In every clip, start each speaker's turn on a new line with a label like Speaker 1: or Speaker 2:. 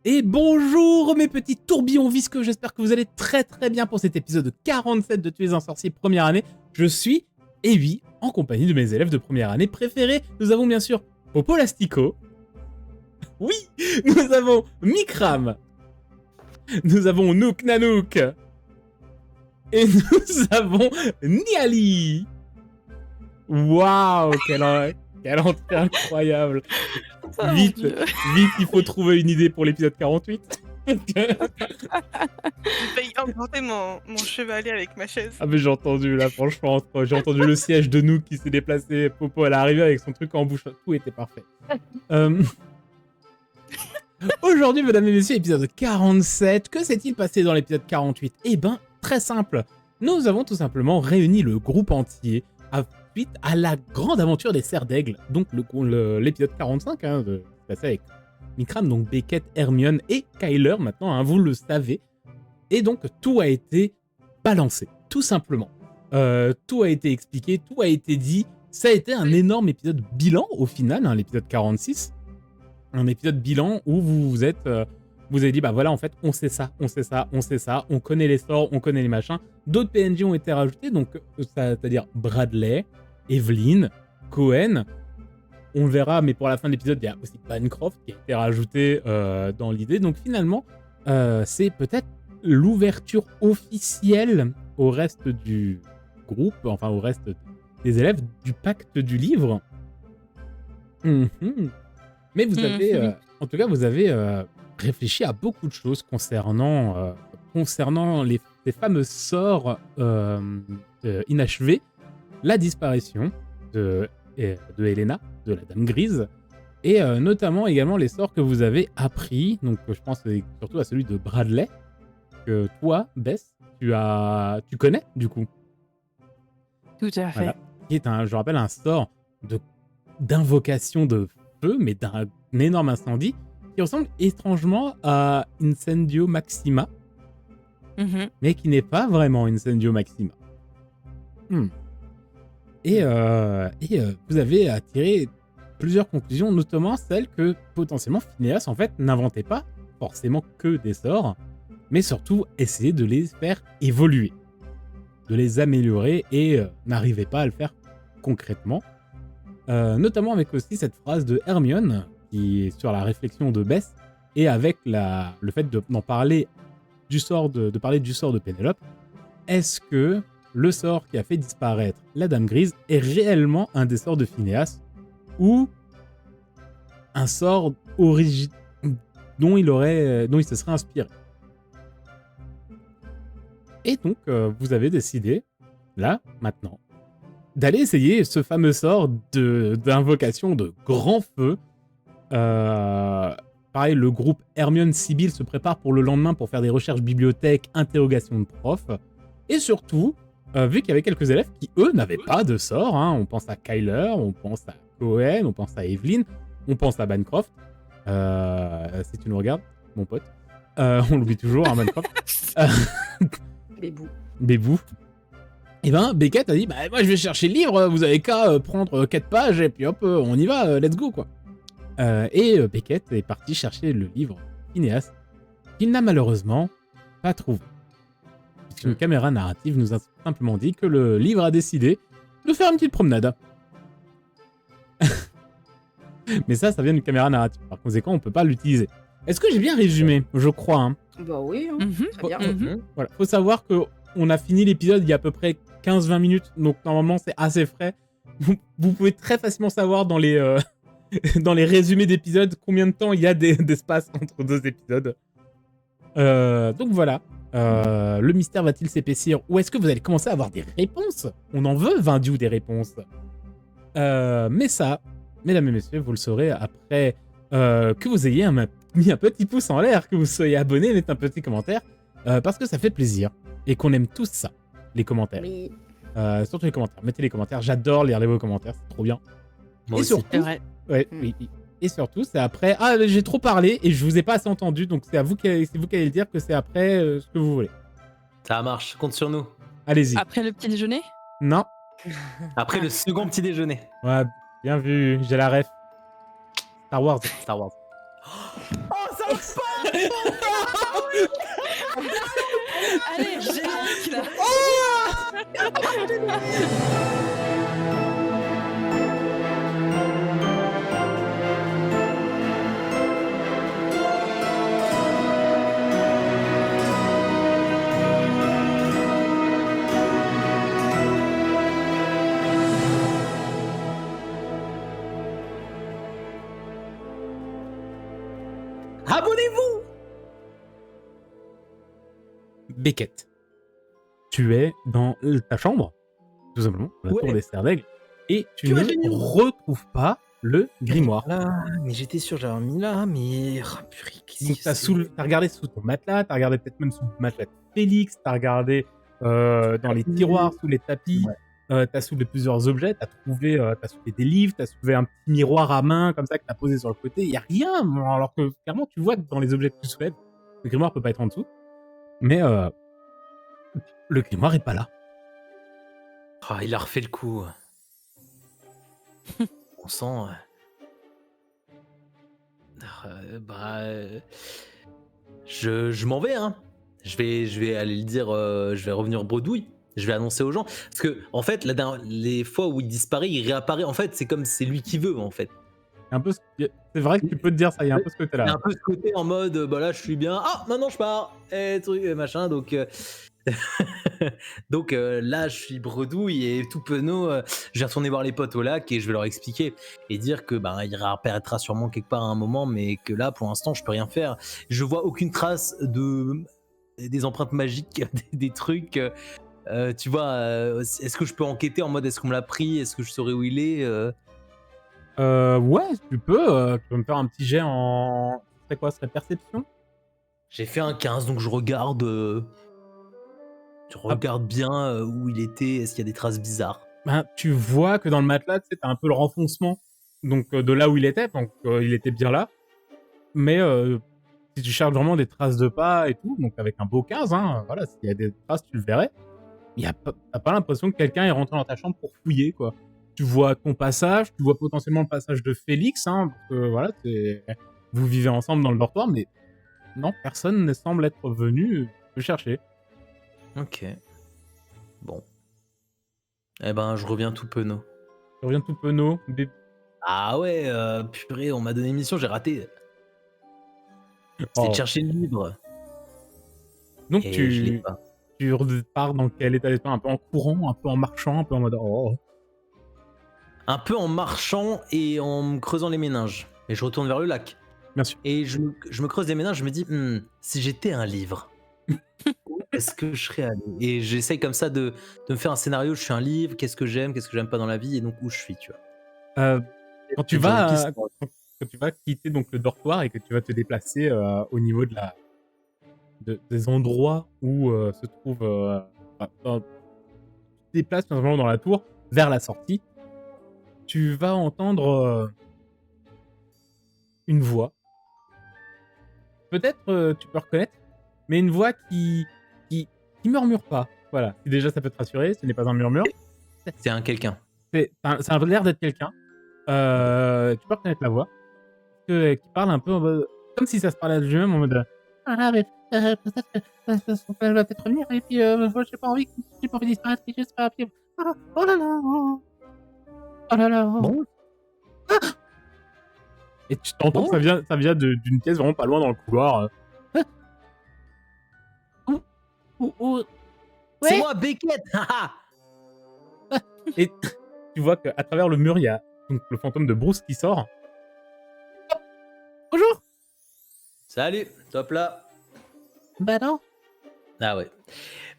Speaker 1: Et bonjour mes petits tourbillons visqueux, j'espère que vous allez très très bien pour cet épisode 47 de Tu es un sorcier première année. Je suis Evie, en compagnie de mes élèves de première année préférés. Nous avons bien sûr Popo Lastico. Oui, nous avons Mikram. Nous avons Nook Nanook. Et nous avons Niali. Waouh, quelle entrée incroyable.
Speaker 2: Oh,
Speaker 1: Vite,
Speaker 2: mon Dieu.
Speaker 1: vite, il faut trouver une idée pour l'épisode 48.
Speaker 2: J'ai failli emporter mon chevalet avec ma chaise.
Speaker 1: Ah mais j'ai entendu là, franchement, j'ai entendu le siège de Nook qui s'est déplacé, Popo elle est arrivée avec son truc en bouche, tout était parfait. Aujourd'hui, mesdames et messieurs, épisode 47, que s'est-il passé dans l'épisode 48 ? Eh ben, très simple, nous avons tout simplement réuni le groupe entier suite à la grande aventure des Serres d'Aigle, donc l'épisode 45, passé avec Mikram, donc Beckett, Hermione et Kyler maintenant, hein, vous le savez. Et donc tout a été balancé, tout simplement. Tout a été expliqué, tout a été dit. Ça a été un énorme épisode bilan au final, hein, l'épisode 46. Un épisode bilan où vous avez dit, bah voilà, en fait, on sait ça, on connaît les sorts, on connaît les machins. D'autres PNJ ont été rajoutés, donc c'est-à-dire Bradley, Evelyn, Cohen. On le verra, mais pour la fin de l'épisode, il y a aussi Bancroft qui a été rajouté dans l'idée. Donc finalement, c'est peut-être l'ouverture officielle au reste du groupe, enfin au reste des élèves du pacte du livre. Mais vous avez, en tout cas, vous avez réfléchi à beaucoup de choses concernant les fameux sorts inachevés, la disparition de Helena, de la Dame Grise, et notamment également les sorts que vous avez appris. Donc je pense surtout à celui de Bradley, que toi, Bess, tu connais du coup.
Speaker 2: Tout à fait.
Speaker 1: Voilà. Qui est je rappelle, un sort d'invocation de feu, mais d'un énorme incendie, qui ressemble étrangement à Incendio Maxima, mais qui n'est pas vraiment Incendio Maxima. Et vous avez tiré plusieurs conclusions, notamment celle que potentiellement Phineas en fait n'inventait pas forcément que des sorts, mais surtout essayait de les faire évoluer, de les améliorer et n'arrivait pas à le faire concrètement. Notamment avec aussi cette phrase de Hermione qui est sur la réflexion de Bess et avec le fait d'en parler du sort de parler du sort de Pénélope. Est-ce que le sort qui a fait disparaître la Dame Grise est réellement un des sorts de Phineas ou un sort dont il se serait inspiré? Et donc, vous avez décidé, là, maintenant, d'aller essayer ce fameux sort d'invocation de grand feu. Pareil, le groupe Hermione Sibyl se prépare pour le lendemain pour faire des recherches bibliothèque, interrogation de profs. Et surtout, vu qu'il y avait quelques élèves qui, eux, n'avaient pas de sort, hein, on pense à Kyler, on pense à Cohen, on pense à Evelyn, on pense à Bancroft. Si tu nous regardes, mon pote. On l'oublie toujours, hein, Bancroft. Bébou. Et ben, Beckett a dit, bah moi je vais chercher le livre, vous avez qu'à prendre 4 pages et puis hop, on y va, let's go quoi. Et Beckett est parti chercher le livre Phineas, qu'il n'a malheureusement pas trouvé. Une caméra narrative nous a simplement dit que le livre a décidé de faire une petite promenade. Mais ça vient d'une caméra narrative. Par conséquent, on peut pas l'utiliser. Est-ce que j'ai bien résumé ? Je crois. Hein.
Speaker 3: Bah oui, très bien.
Speaker 1: Voilà. Faut savoir qu'on a fini l'épisode il y a à peu près 15-20 minutes, donc normalement c'est assez frais. Vous pouvez très facilement savoir dans les résumés d'épisodes combien de temps il y a d'espace entre deux épisodes. Donc voilà. Le mystère va-t-il s'épaissir ou est-ce que vous allez commencer à avoir des réponses ? On en veut, Vindiou, des réponses. Mais ça, mesdames et messieurs, vous le saurez après que vous ayez mis un petit pouce en l'air, que vous soyez abonné, mettez un petit commentaire, parce que ça fait plaisir et qu'on aime tous ça, les commentaires.
Speaker 3: Oui.
Speaker 1: Surtout les commentaires. Mettez les commentaires, j'adore lire vos commentaires, c'est trop bien.
Speaker 2: Moi
Speaker 1: et
Speaker 2: aussi.
Speaker 1: surtout,
Speaker 2: C'est vrai.
Speaker 1: ouais, oui. Et surtout, c'est après. Ah, j'ai trop parlé et je vous ai pas assez entendu, donc c'est vous qui allez le dire que c'est après ce que vous voulez.
Speaker 4: Ça marche, compte sur nous.
Speaker 1: Allez-y.
Speaker 2: Après le petit déjeuner ?
Speaker 1: Non.
Speaker 4: Après le second petit déjeuner.
Speaker 1: Ouais, bien vu, j'ai la ref. Star Wars.
Speaker 4: Star Wars. Oh, ça
Speaker 2: Allez, générique là.
Speaker 4: Abonnez-vous.
Speaker 1: Beckett, tu es dans ta chambre, tout simplement, dans la
Speaker 4: Ouais.
Speaker 1: tour des Serres d'Aigle, et tu
Speaker 4: Que
Speaker 1: ne
Speaker 4: génial.
Speaker 1: retrouves pas le grimoire.
Speaker 5: Là, mais j'étais sûr, j'avais mis là, mais. Oh, purée, qu'est-ce
Speaker 1: Donc
Speaker 5: que
Speaker 1: t'as
Speaker 5: c'est
Speaker 1: regardé sous ton matelas, t'as regardé peut-être même sous le matelas de Félix, t'as regardé dans les tiroirs, sous les tapis, t'as soulevé plusieurs objets, t'as soulevé des livres, t'as soulevé un petit miroir à main comme ça que t'as posé sur le côté, il y a rien, alors que clairement tu vois que dans les objets que tu soulèves, le grimoire peut pas être en dessous, mais le grimoire est pas là.
Speaker 4: Ah, il a refait le coup. On sent. Je m'en vais, hein. Je vais aller le dire. Je vais revenir bredouille. Je vais annoncer aux gens. Parce que, en fait, les fois où il disparaît, il réapparaît. En fait, c'est comme c'est lui qui veut, en fait.
Speaker 1: C'est vrai que tu peux te dire ça, il y a un peu ce
Speaker 4: Il y a
Speaker 1: côté-là.
Speaker 4: un peu ce côté en mode, bah là, je suis bien. Ah, maintenant je pars. Et truc, et machin. Donc. Donc là, je suis bredouille et tout penaud. Je vais retourner voir les potes au lac et je vais leur expliquer et dire que il réapparaîtra sûrement quelque part à un moment, mais que là, pour l'instant, je peux rien faire. Je vois aucune trace des empreintes magiques, des trucs. Tu vois, est-ce que je peux enquêter en mode est-ce qu'on me l'a pris, est-ce que je saurais où il est
Speaker 1: Ouais, tu peux me faire un petit jet en... C'est quoi, ce serait perception?
Speaker 4: J'ai fait un 15, donc je regarde. Je regarde bien où il était, est-ce qu'il y a des traces bizarres.
Speaker 1: Ben, tu vois que dans le matelas, tu sais, t'as un peu le renfoncement donc, de là où il était, donc il était bien là. Mais si tu cherches vraiment des traces de pas et tout, donc avec un beau 15, hein, voilà, s'il y a des traces, tu le verrais. T'as pas l'impression que quelqu'un est rentré dans ta chambre pour fouiller, quoi. Tu vois ton passage, tu vois potentiellement le passage de Félix, hein, parce que voilà, vous vivez ensemble dans le dortoir, mais non, personne ne semble être venu te chercher.
Speaker 4: Ok. Bon. Eh ben, je reviens tout penaud.
Speaker 1: Tu reviens tout penaud,
Speaker 4: Ah ouais, purée, on m'a donné une mission, j'ai raté. C'était de chercher le livre.
Speaker 1: Donc
Speaker 4: Et je l'ai pas.
Speaker 1: tu repars dans quel état d'esprit? Un peu en courant, un peu en marchant, un peu en mode oh.
Speaker 4: Un peu en marchant et en me creusant les méninges. Et je retourne vers le lac.
Speaker 1: Bien sûr.
Speaker 4: Et je me creuse les méninges, je me dis, si j'étais un livre, où est-ce que je serais allé? Et j'essaye comme ça de me faire un scénario, je suis un livre, qu'est-ce que j'aime pas dans la vie, et donc où je suis, tu vois.
Speaker 1: Quand tu vas quitter donc le dortoir et que tu vas te déplacer au niveau des endroits où se trouve tu te déplaces simplement dans la tour vers la sortie, tu vas entendre une voix. Peut-être tu peux reconnaître, mais une voix qui murmure pas. Voilà, si déjà ça peut te rassurer, ce n'est pas un murmure.
Speaker 4: C'est un quelqu'un.
Speaker 1: Ça a l'air d'être quelqu'un. Tu peux reconnaître la voix. Qui parle un peu en mode, comme si ça se parlait à lui-même en mode ah mais peut-être qu'elle va peut-être revenir et puis moi j'ai pas envie de disparaître et juste pas puis oh là là oh là là
Speaker 4: Bon.
Speaker 1: Ah et tu t'entends
Speaker 4: Bon.
Speaker 1: que ça vient d'une pièce vraiment pas loin dans le couloir.
Speaker 4: C'est
Speaker 1: Ouais.
Speaker 4: moi, Beckett.
Speaker 1: Et tu vois qu'à travers le mur il y a donc le fantôme de Bruce qui sort. Bonjour.
Speaker 4: Salut, top là.
Speaker 1: Bah non,
Speaker 4: Ah ouais.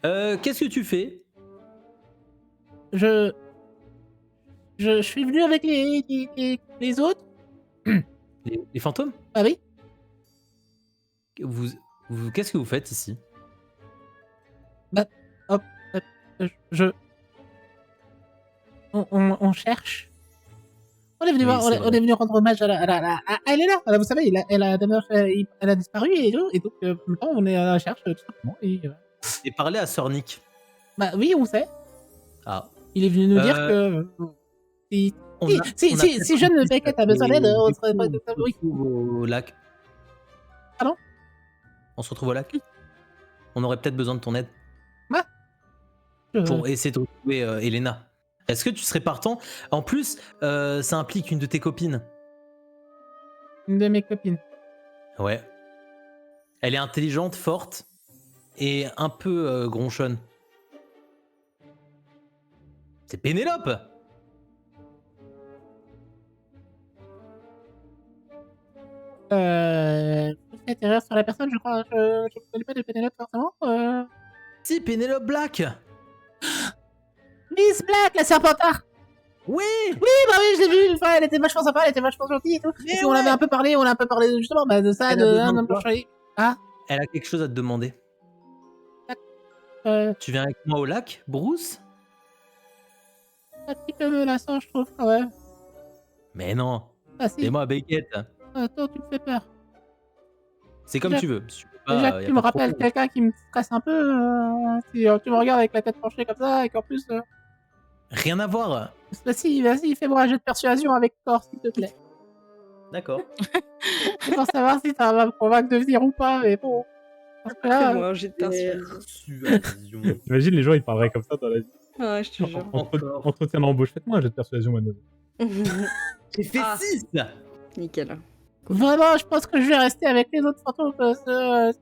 Speaker 4: Qu'est-ce que tu fais?
Speaker 1: je suis venu avec les autres.
Speaker 4: Les fantômes?
Speaker 1: Ah oui.
Speaker 4: Qu'est-ce que vous faites ici?
Speaker 1: On cherche. On est venu
Speaker 4: Oui,
Speaker 1: voir,
Speaker 4: c'est vrai.
Speaker 1: on est venu rendre hommage à elle est là. Vous savez, elle a disparu et donc maintenant on est à la recherche tout simplement. Et,
Speaker 4: J'ai parlé à Sornik.
Speaker 1: bah oui, on sait.
Speaker 4: Ah.
Speaker 1: Il est venu nous dire que si jeune Beckett a besoin d'aide, on serait pas de oui.
Speaker 4: Au lac.
Speaker 1: Pardon?
Speaker 4: On se retrouve au lac. On aurait peut-être besoin de ton aide
Speaker 1: Je-
Speaker 4: pour essayer de retrouver Elena. Est-ce que tu serais partant? En plus, ça implique une de tes copines.
Speaker 1: Une de mes copines.
Speaker 4: Ouais. Elle est intelligente, forte et un peu gronchonne. C'est Pénélope.
Speaker 1: Je fais terreur sur la personne, je crois. Je ne connais pas de Pénélope forcément.
Speaker 4: Si, Pénélope Black.
Speaker 1: Miss Black, la Serpentard.
Speaker 4: Oui.
Speaker 1: Oui, bah oui, je l'ai vue une fois, elle était vachement sympa, elle était vachement gentille et tout.
Speaker 4: Mais
Speaker 1: Et puis on
Speaker 4: ouais.
Speaker 1: avait un peu parlé, justement de ça,
Speaker 4: Elle a
Speaker 1: de
Speaker 4: besoin de
Speaker 1: un
Speaker 4: quoi
Speaker 1: plancher.
Speaker 4: Elle a quelque chose à te demander.
Speaker 1: Un
Speaker 4: Tu viens avec moi au lac, Bruce?
Speaker 1: petit peu menaçant, je trouve. Ouais.
Speaker 4: Mais non.
Speaker 1: Ah si,
Speaker 4: C'est moi, Beckett.
Speaker 1: toi, tu me fais peur.
Speaker 4: C'est comme
Speaker 1: Déjà-
Speaker 4: tu veux. Si tu veux pas,
Speaker 1: Déjà
Speaker 4: y
Speaker 1: que
Speaker 4: a
Speaker 1: tu me
Speaker 4: pas de
Speaker 1: rappelles
Speaker 4: problème.
Speaker 1: quelqu'un qui me stresse un peu, si tu me regardes avec la tête penchée comme ça, et qu'en plus...
Speaker 4: Rien à voir.
Speaker 1: Vas-y, fais-moi un jeu de persuasion avec Thor, s'il te plaît.
Speaker 4: D'accord.
Speaker 1: C'est pour savoir si ça va me convaincre de venir ou pas, mais bon. Parce que là,
Speaker 2: Fais-moi un jet de persuasion.
Speaker 4: Persuasion.
Speaker 1: Imagine les gens, ils parleraient comme ça dans la vie.
Speaker 2: Ouais, je te jure.
Speaker 1: Entretien d'embauche, faites-moi un jeu de persuasion, mademoiselle.
Speaker 4: J'ai fait
Speaker 2: Ah.
Speaker 4: 6.
Speaker 2: Nickel.
Speaker 1: Vraiment, je pense que je vais rester avec les autres fantômes, parce que...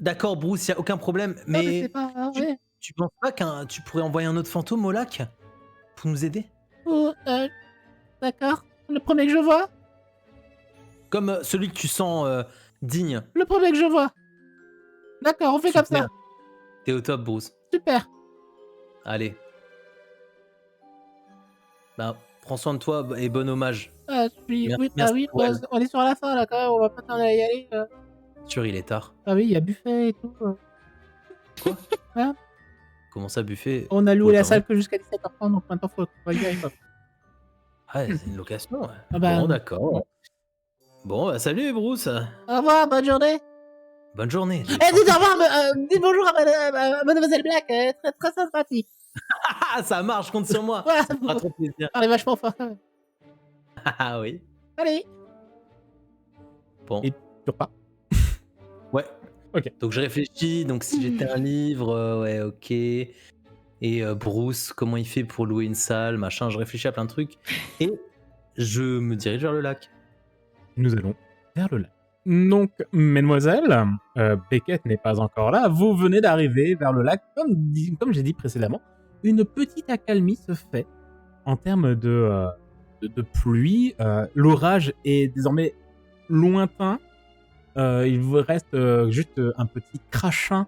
Speaker 4: D'accord, Bruce, y a aucun problème.
Speaker 1: je
Speaker 4: Mais
Speaker 1: sais pas, ouais.
Speaker 4: tu penses pas que tu pourrais envoyer un autre fantôme au lac pour nous aider?
Speaker 1: Ou, d'accord. Le premier que je vois.
Speaker 4: Comme celui que tu sens digne.
Speaker 1: Le premier que je vois. D'accord, on fait comme
Speaker 4: Super.
Speaker 1: ça.
Speaker 4: T'es au top, Bruce.
Speaker 1: Super.
Speaker 4: Allez. Bah, prends soin de toi et bon hommage.
Speaker 1: Oui,
Speaker 4: Merci
Speaker 1: oui,
Speaker 4: pour elle.
Speaker 1: on est sur la fin là quand même, on va pas tarder à y aller.
Speaker 4: Sûr, il est tard.
Speaker 1: Ah oui, il y a buffet et tout.
Speaker 4: Comment ça, buffet?
Speaker 1: On a loué la
Speaker 4: Autant.
Speaker 1: salle que jusqu'à 17h30, donc maintenant faut y aller. Quoi.
Speaker 4: Ah, c'est une location, ouais.
Speaker 1: Ah bah,
Speaker 4: Bon, d'accord. Bon, bah, salut, Bruce.
Speaker 1: Au revoir, bonne journée.
Speaker 4: Bonne journée.
Speaker 1: Dites au revoir, dites bonjour à Mademoiselle Black, très très sympathique.
Speaker 4: Ah, ça marche, compte sur moi.
Speaker 1: Voilà,
Speaker 4: Ça fera trop plaisir.
Speaker 1: parlez vachement fort.
Speaker 4: Ah oui.
Speaker 1: Allez.
Speaker 4: Bon.
Speaker 1: Et- Tu repars.
Speaker 4: Ouais.
Speaker 1: Ok.
Speaker 4: Donc je réfléchis, donc si j'étais un livre, ouais, ok. Et Bruce, comment il fait pour louer une salle, machin, je réfléchis à plein de trucs. Et je me dirige vers le lac.
Speaker 1: Nous allons vers le lac. Donc, mesdemoiselles, Beckett n'est pas encore là. Vous venez d'arriver vers le lac. Comme j'ai dit précédemment, une petite accalmie se fait en termes de pluie. L'orage est désormais lointain. Il vous reste juste un petit crachin.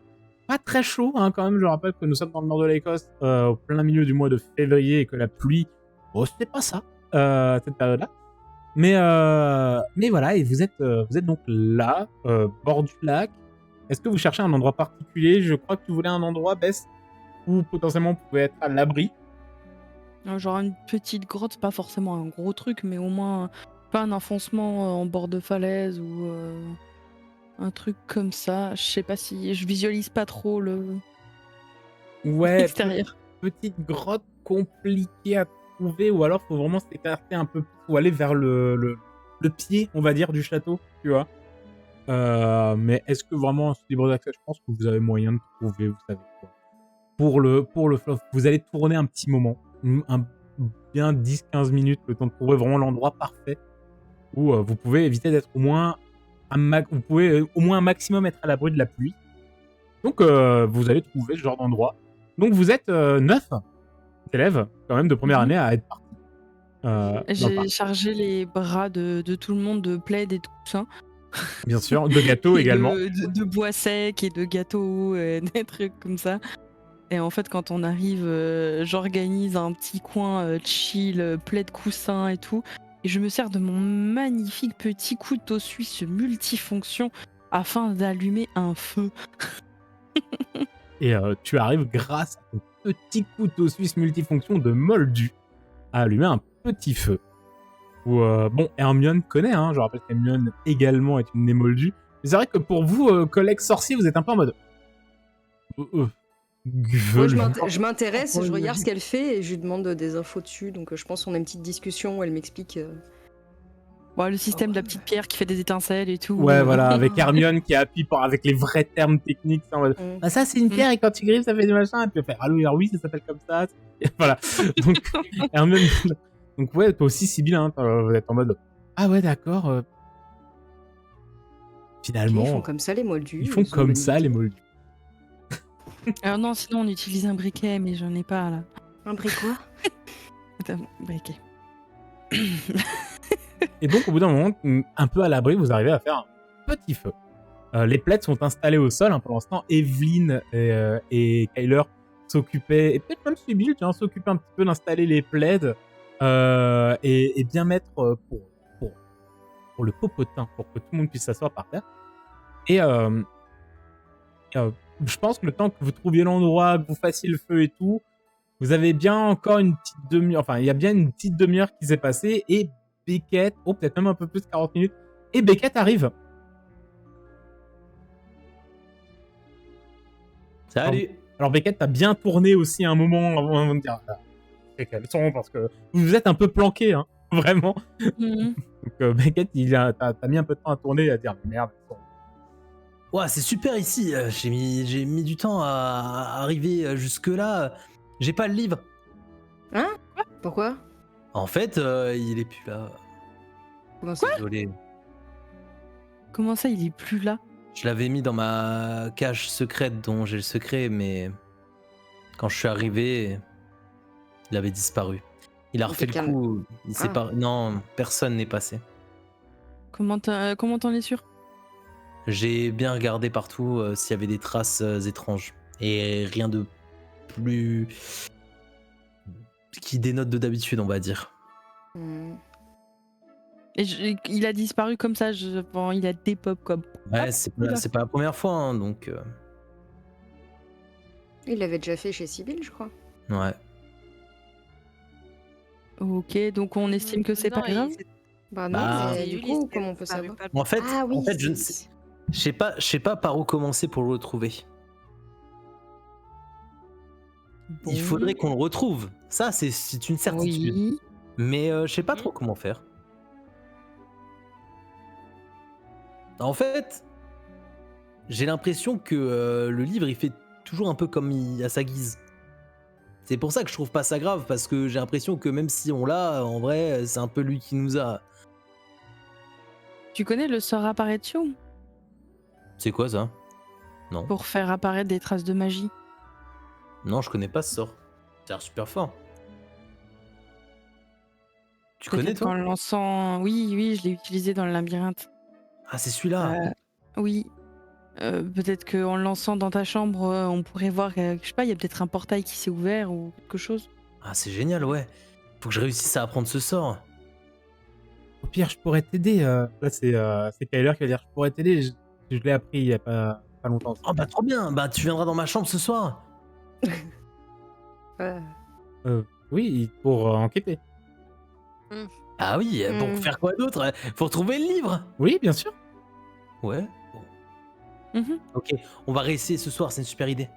Speaker 1: Pas très chaud, hein, quand même. Je rappelle que nous sommes dans le nord de l'Écosse, au plein milieu du mois de février, et que la pluie, oh, c'est pas ça, cette période-là. Mais voilà, et vous êtes donc là, bord du lac. Est-ce que vous cherchez un endroit particulier? Je crois que tu voulais un endroit, Bess, où potentiellement vous pouvez être à l'abri.
Speaker 2: Genre une petite grotte, pas forcément un gros truc, mais au moins pas un enfoncement en bord de falaise ou un truc comme ça. Je sais pas si je visualise pas trop
Speaker 1: Ouais,
Speaker 2: l'extérieur.
Speaker 1: petite grotte compliquée à trouver, ou alors faut vraiment s'écarter un peu ou aller vers le pied, on va dire, du château, tu vois. Mais est-ce que vraiment c'est libre d'accès? Je pense que vous avez moyen de trouver, vous savez quoi. Pour le fleuve, vous allez tourner un petit moment, bien 10-15 minutes, le temps de trouver vraiment l'endroit parfait où vous pouvez éviter d'être au moins vous pouvez au moins un maximum être à l'abri de la pluie. Donc vous allez trouver ce genre d'endroit. Donc vous êtes 9 élèves quand même de première année à être partis. dans le
Speaker 2: J'ai
Speaker 1: parc.
Speaker 2: chargé les bras de tout le monde de plaid et de coussins.
Speaker 1: Bien sûr, de gâteaux
Speaker 2: Et
Speaker 1: également.
Speaker 2: de bois secs et de gâteaux, des trucs comme ça. Et en fait, quand on arrive, j'organise un petit coin chill, plaid coussin et tout. Et je me sers de mon magnifique petit couteau suisse multifonction afin d'allumer un feu.
Speaker 1: Et tu arrives grâce à ton petit couteau suisse multifonction de moldu à allumer un petit feu. Où, bon, Hermione connaît, hein, je rappelle qu'Hermione également est une émoldue. Mais c'est vrai que pour vous, collègues sorciers, vous êtes un peu en mode...
Speaker 3: Moi, je m'intéresse, je regarde ce qu'elle fait et je lui demande des infos dessus. Donc je pense qu'on a une petite discussion où elle m'explique.
Speaker 2: Bon, le système de la petite pierre qui fait des étincelles et tout.
Speaker 1: Ouais, voilà, avec Hermione qui appuie avec les vrais termes techniques. Ça, en mode,
Speaker 3: Mm.
Speaker 1: ah, ça, c'est une pierre et quand tu griffes, ça fait des machins. Et puis, on fait, alors oui, ça s'appelle comme ça. Et voilà. Donc, Hermione. Donc, ouais, toi aussi, Sibylle, hein, vous êtes en mode, ah ouais, d'accord. Finalement,
Speaker 3: Ils font comme ça les moldus.
Speaker 1: ils font
Speaker 3: ont
Speaker 1: comme
Speaker 3: bonne
Speaker 1: ça,
Speaker 3: idée.
Speaker 1: les moldus.
Speaker 2: Alors non, sinon on utilise un briquet, mais j'en ai pas là.
Speaker 3: Un briquet.
Speaker 2: Attends, briquet.
Speaker 1: Et donc, au bout d'un moment, un peu à l'abri, vous arrivez à faire un petit feu. Les plaids sont installés au sol. Hein, pour l'instant, Evelyn et Kyler s'occupaient, et peut-être même Sibylle, s'occupaient un petit peu d'installer les plaids et bien mettre pour le popotin, pour que tout le monde puisse s'asseoir par terre. Et je pense que le temps que vous trouviez l'endroit, que vous fassiez le feu et tout, vous avez bien encore une petite demi-heure, enfin, il y a bien une petite demi-heure qui s'est passée, et Beckett, peut-être même un peu plus, 40 minutes, et Beckett arrive.
Speaker 4: Salut.
Speaker 1: Alors Beckett, t'as bien tourné aussi un moment avant de dire, c'est qu'elles sont, parce que vous vous êtes un peu planqué, hein, vraiment.
Speaker 2: Mhm.
Speaker 1: Donc Beckett, t'as mis un peu de temps à tourner et à dire, merde, elles sont...
Speaker 4: Ouais, c'est super ici. J'ai mis du temps à arriver jusque-là. J'ai pas le livre.
Speaker 3: Hein? Pourquoi?
Speaker 4: En fait, il est plus là.
Speaker 3: Comment ça?
Speaker 4: Désolé.
Speaker 2: Comment ça, il est plus là?
Speaker 4: Je l'avais mis dans ma cache secrète dont j'ai le secret, mais quand je suis arrivé, il avait disparu. Il a refait le
Speaker 3: calme.
Speaker 4: coup. Il s'est pas. Non, personne n'est passé.
Speaker 2: Comment t'en es sûr?
Speaker 4: J'ai bien regardé partout s'il y avait des traces étranges. Et rien de plus qui dénote de d'habitude, on va dire.
Speaker 3: Hmm.
Speaker 2: Et il a disparu comme ça, bon, il a des pop comme.
Speaker 4: Ouais, c'est pas la première fois, hein, donc
Speaker 3: Il l'avait déjà fait chez Sibylle, je crois.
Speaker 4: ouais.
Speaker 2: Ok, donc on estime que c'est pas grave.
Speaker 3: Bah non,
Speaker 4: Bah,
Speaker 3: mais du coup, comment on peut savoir?
Speaker 4: En fait,
Speaker 3: Ah oui,
Speaker 4: je ne sais. Je sais pas par où commencer pour le retrouver. Il
Speaker 2: Bon.
Speaker 4: faudrait qu'on le retrouve. Ça, c'est une certitude.
Speaker 2: Oui.
Speaker 4: Mais je sais pas trop comment faire. En fait, j'ai l'impression que le livre, il fait toujours un peu comme à sa guise. C'est pour ça que je trouve pas ça grave, parce que j'ai l'impression que même si on l'a, en vrai, c'est un peu lui qui nous a.
Speaker 2: Tu connais le sort Apparition
Speaker 4: C'est quoi ça? Non.
Speaker 2: pour faire apparaître des traces de magie?
Speaker 4: Non, je connais pas ce sort. Ça a l'air super fort. Tu connais
Speaker 2: Peut-être
Speaker 4: toi?
Speaker 2: qu'en le lançant. Oui, je l'ai utilisé dans le labyrinthe.
Speaker 4: Ah, c'est celui-là.
Speaker 2: Oui. Peut-être qu'en le lançant dans ta chambre, on pourrait voir, je sais pas, il y a peut-être un portail qui s'est ouvert ou quelque chose.
Speaker 4: Ah, c'est génial, ouais. Faut que je réussisse à apprendre ce sort.
Speaker 1: Au pire, je pourrais t'aider. Là, c'est Kyler qui va dire, je pourrais t'aider. Je l'ai appris il y a pas longtemps.
Speaker 4: Oh bah trop bien, bah tu viendras dans ma chambre ce soir.
Speaker 1: Oui, pour enquêter.
Speaker 4: Ah oui, pour faire quoi d'autre? Faut retrouver le livre.
Speaker 1: Oui, bien sûr.
Speaker 4: Ouais. Bon.
Speaker 2: Mhm.
Speaker 4: Ok, on va réessayer ce soir, c'est une super idée.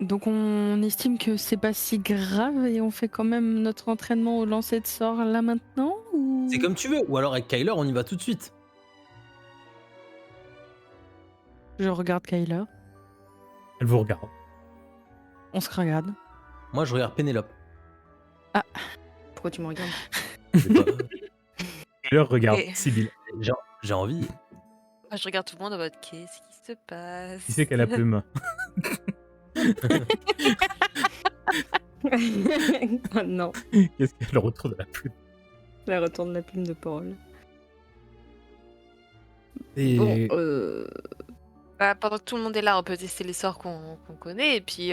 Speaker 2: Donc on estime que c'est pas si grave et on fait quand même notre entraînement au lancer de sort là maintenant ou...
Speaker 4: C'est comme tu veux, ou alors avec Kyler on y va tout de suite.
Speaker 2: Je regarde Kyler,
Speaker 1: Elle vous regarde.
Speaker 2: on se regarde.
Speaker 4: Moi je regarde Pénélope.
Speaker 3: Pourquoi tu me regardes?
Speaker 4: Je sais pas,
Speaker 1: Kyler regarde
Speaker 6: Et-
Speaker 1: Sibylle.
Speaker 4: j'ai envie.
Speaker 6: Moi, je regarde tout le monde en mode qu'est-ce qui se passe?
Speaker 1: Qui c'est qu'elle a plume?
Speaker 3: Oh non,
Speaker 1: Qu'est-ce qu'elle retrouve de la plume?
Speaker 3: la retourne la plume de Paul.
Speaker 1: Et...
Speaker 3: Bon,
Speaker 6: Bah, pendant que tout le monde est là, on peut tester les sorts qu'on connaît et puis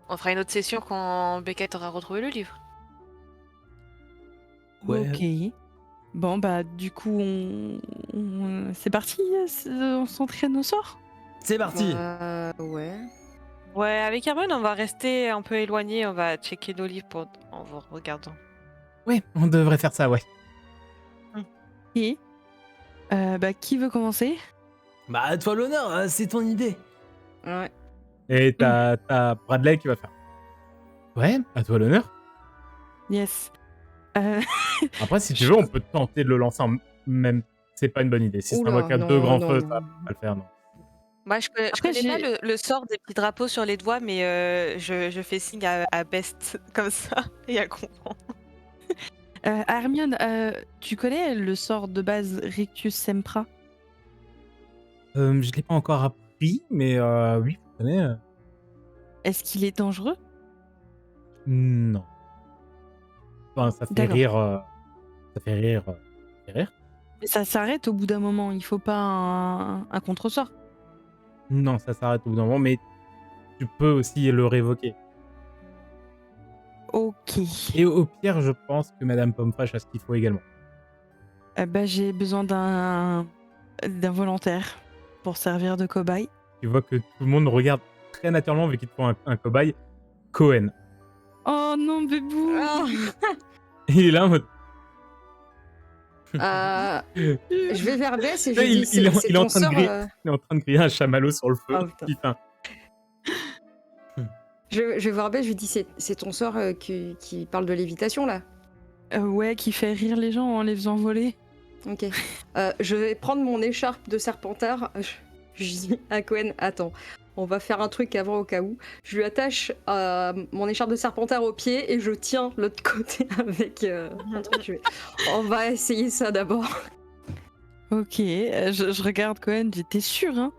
Speaker 6: on fera une autre session quand Beckett aura retrouvé le livre.
Speaker 4: Ouais.
Speaker 2: Ok. Bon bah du coup c'est parti, on s'entraîne au sort.
Speaker 4: C'est parti.
Speaker 3: ouais.
Speaker 6: Ouais, avec Hermione, on va rester un peu éloigné, on va checker nos livres en vous regardant.
Speaker 1: Ouais, on devrait faire ça, ouais.
Speaker 2: Et bah qui veut commencer?
Speaker 4: Bah à toi l'honneur, c'est ton idée.
Speaker 3: Ouais.
Speaker 1: Et t'as Bradley qui va faire. Ouais, à toi l'honneur.
Speaker 2: Yes. Euh,
Speaker 1: Après, si tu veux, on peut tenter de le lancer en même. C'est pas une bonne idée. Si ça
Speaker 3: Oula,
Speaker 1: invoque à
Speaker 3: non,
Speaker 1: 2 grands
Speaker 3: non.
Speaker 1: feux, ça va pas le faire, non.
Speaker 6: Moi, je
Speaker 2: Après,
Speaker 6: connais pas
Speaker 2: j'ai-
Speaker 6: le sort des petits drapeaux sur les doigts, mais je fais signe à Best comme ça et elle comprend.
Speaker 2: Hermione, tu connais le sort de base Rictus Sempra?
Speaker 1: Je l'ai pas encore appris, mais oui, je connais.
Speaker 2: Est-ce qu'il est dangereux?
Speaker 1: Non. Enfin, ça fait
Speaker 2: D'accord.
Speaker 1: rire. Ça fait rire. Ça fait rire.
Speaker 2: Mais ça s'arrête au bout d'un moment, il faut pas un contre-sort.
Speaker 1: Non, ça s'arrête au bout d'un moment, mais tu peux aussi le révoquer.
Speaker 2: Ok.
Speaker 1: Et au pire, je pense que Madame Pommefresh a ce qu'il faut également.
Speaker 2: Bah, j'ai besoin d'un volontaire pour servir de cobaye.
Speaker 1: Tu vois que tout le monde regarde très naturellement, vu qu'il te faut un cobaye, Cohen.
Speaker 2: Oh non, bébou!
Speaker 1: Et il est là en mode.
Speaker 3: Je vais vers Bess et je
Speaker 1: Là,
Speaker 3: lui dis
Speaker 1: il est en-
Speaker 3: c'est
Speaker 1: il est en
Speaker 3: ton
Speaker 1: train de
Speaker 3: sort.
Speaker 1: griller. Il est en train de griller un chamallow sur le feu.
Speaker 3: Oh, putain.
Speaker 1: Putain.
Speaker 3: Je vais voir Bess, je lui dis c'est ton sort qui parle de lévitation là.
Speaker 2: Ouais, qui fait rire les gens en les faisant voler.
Speaker 3: Ok. Je vais prendre mon écharpe de serpentard. Je dis à Cohen, attends, on va faire un truc avant au cas où. Je lui attache mon écharpe de serpentard au pied et je tiens l'autre côté avec mon truc. On va essayer ça d'abord.
Speaker 2: Ok, je regarde Cohen, t'es sûr, hein?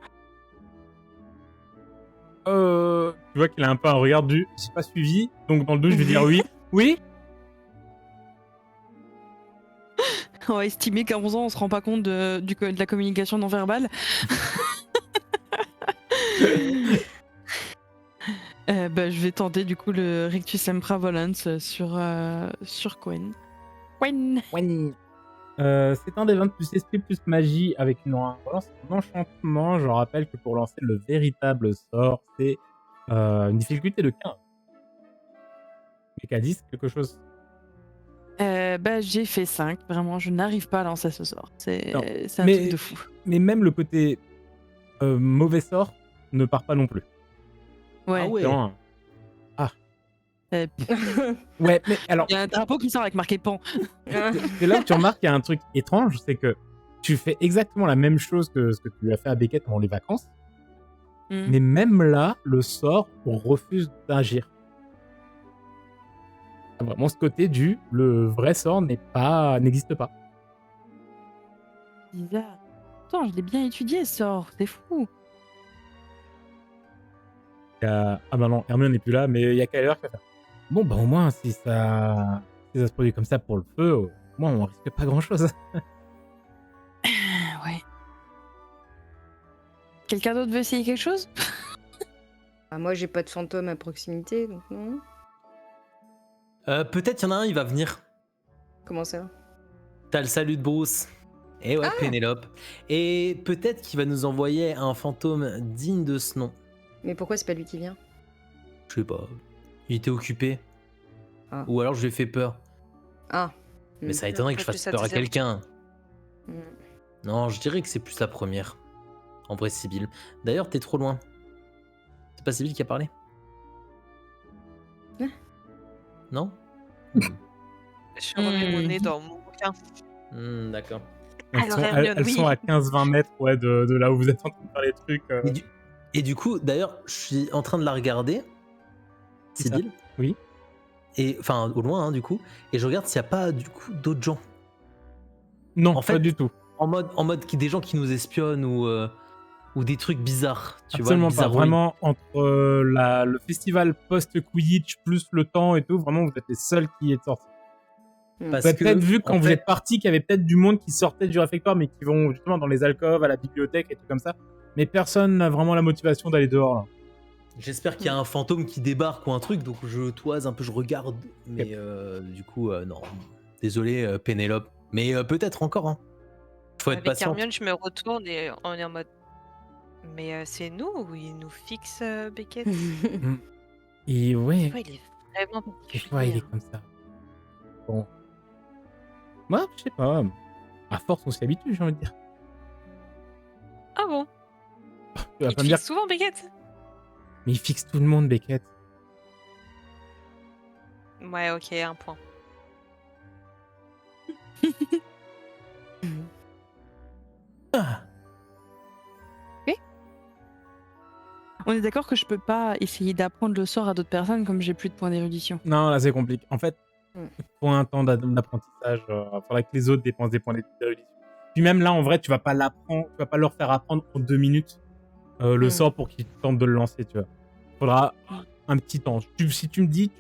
Speaker 1: Tu vois qu'il a un peu un regard du. J'ai pas suivi. Donc dans le doute, je vais dire oui. Oui.
Speaker 2: On va estimer qu'à 11 ans, on se rend pas compte de la communication non verbale. Bah, je vais tenter du coup le Rictus Sempra Volans sur Cohen. Cohen.
Speaker 1: C'est un des 20 plus esprit plus magie avec une relance d'enchantement. Je rappelle que pour lancer le véritable sort, c'est une difficulté de 15. Mais qu'à 10, quelque chose.
Speaker 2: Bah, j'ai fait 5. Vraiment, je n'arrive pas à lancer ce sort. C'est
Speaker 1: Non,
Speaker 2: un
Speaker 1: mais-
Speaker 2: truc de fou.
Speaker 1: Mais même le côté mauvais sort ne part pas non plus.
Speaker 2: Ouais.
Speaker 4: Ah ouais.
Speaker 1: Genre,
Speaker 2: Euh,
Speaker 1: ouais, mais alors,
Speaker 2: Il y a un drapeau qui sort avec marqué Pan.
Speaker 1: c'est là que tu remarques qu'il y a un truc étrange, c'est que tu fais exactement la même chose que ce que tu as fait à Beckett pendant les vacances,
Speaker 2: Mm.
Speaker 1: mais même là, le sort refuse d'agir. Ah, vraiment ce côté le vrai sort n'existe pas.
Speaker 2: Bizarre. Attends, je l'ai bien étudié ce sort. C'est fou.
Speaker 1: Ah bah non, Hermione n'est plus là, mais il y a Kyler qui va faire. Bon bah au moins si ça se produit comme ça pour le feu, au moins on risque pas grand chose.
Speaker 2: Ouais. Quelqu'un d'autre veut essayer quelque chose?
Speaker 3: Ah, moi j'ai pas de fantôme à proximité donc non.
Speaker 4: Peut-être y en a un, il va venir.
Speaker 3: Comment ça?
Speaker 4: T'as le salut de Bruce. Et ouais, Pénélope. Et peut-être qu'il va nous envoyer un fantôme digne de ce nom.
Speaker 3: Mais pourquoi c'est pas lui qui vient?
Speaker 4: Je sais pas. Il était occupé.
Speaker 3: Ah.
Speaker 4: Ou alors je lui ai fait peur.
Speaker 3: Ah.
Speaker 4: Mais ça étonnerait que je
Speaker 6: Peut-être
Speaker 4: fasse
Speaker 6: que ça
Speaker 4: peur à
Speaker 6: te faisait-
Speaker 4: quelqu'un.
Speaker 3: Mm.
Speaker 4: Non, je dirais que c'est plus la première. En vrai, Sibylle. D'ailleurs, t'es trop loin. C'est pas Sibylle qui a parlé?
Speaker 3: Hein?
Speaker 4: Non?
Speaker 6: Je remets mon
Speaker 2: Hmm.
Speaker 6: nez dans mon bouquin.
Speaker 4: D'accord.
Speaker 1: Elles
Speaker 6: Alors,
Speaker 1: sont,
Speaker 6: Hermione,
Speaker 1: elles
Speaker 6: oui.
Speaker 1: sont à 15-20 mètres ouais, de là où vous êtes en train de faire les trucs.
Speaker 4: Et du coup, d'ailleurs, je suis en train de la regarder,
Speaker 1: C'est ça.
Speaker 4: Sibylle.
Speaker 1: Oui.
Speaker 4: Et enfin, au loin, hein, du coup. Et je regarde s'il n'y a pas, du coup, d'autres gens.
Speaker 1: Non,
Speaker 4: En fait,
Speaker 1: pas du tout.
Speaker 4: En mode des gens qui nous espionnent ou des trucs bizarres. Tu
Speaker 1: Absolument
Speaker 4: vois,
Speaker 1: pas.
Speaker 4: bizarroïdes.
Speaker 1: Vraiment, entre le festival post-Quidditch plus le temps et tout, vraiment, vous êtes les seuls qui êtes sortis.
Speaker 4: Parce
Speaker 1: Vous avez
Speaker 4: que,
Speaker 1: peut-être vu
Speaker 4: en
Speaker 1: quand vous
Speaker 4: fait-
Speaker 1: êtes partis qu'il y avait peut-être du monde qui sortait du réfectoire, mais qui vont justement dans les alcôves, à la bibliothèque et tout comme ça. Mais personne n'a vraiment la motivation d'aller dehors là.
Speaker 4: J'espère qu'il y a un fantôme qui débarque ou un truc, donc je toise un peu, je regarde. Mais du coup, non. Désolé, Pénélope. Mais peut-être encore, hein. Faut être
Speaker 6: Avec
Speaker 4: patient.
Speaker 6: Hermione, je me retourne et on est en mode. Mais c'est nous ou il nous fixe Beckett?
Speaker 1: Et ouais,
Speaker 6: Ouais, il est vraiment
Speaker 1: des
Speaker 6: particulier.
Speaker 1: fois il est comme ça. Bon. Moi, je sais pas. À force, on s'y habitue, j'ai envie de dire.
Speaker 6: Ah bon?
Speaker 1: Tu vas
Speaker 6: Il
Speaker 1: pas
Speaker 6: te
Speaker 1: me dire,
Speaker 6: fixe souvent Beckett?
Speaker 1: mais il fixe tout le monde, Beckett.
Speaker 6: Ouais, ok, un point.
Speaker 2: On est d'accord que je peux pas essayer d'apprendre le sort à d'autres personnes comme j'ai plus de points d'érudition.
Speaker 1: Non, là, c'est compliqué. En fait,
Speaker 3: Mm.
Speaker 1: il faut un temps d'apprentissage. Il faudrait que les autres dépensent des points d'érudition. Puis même là, en vrai, tu vas pas leur faire apprendre en 2 minutes le sort pour qu'ils tentent de le lancer, tu vois. Faudra un petit temps. Si tu me dis,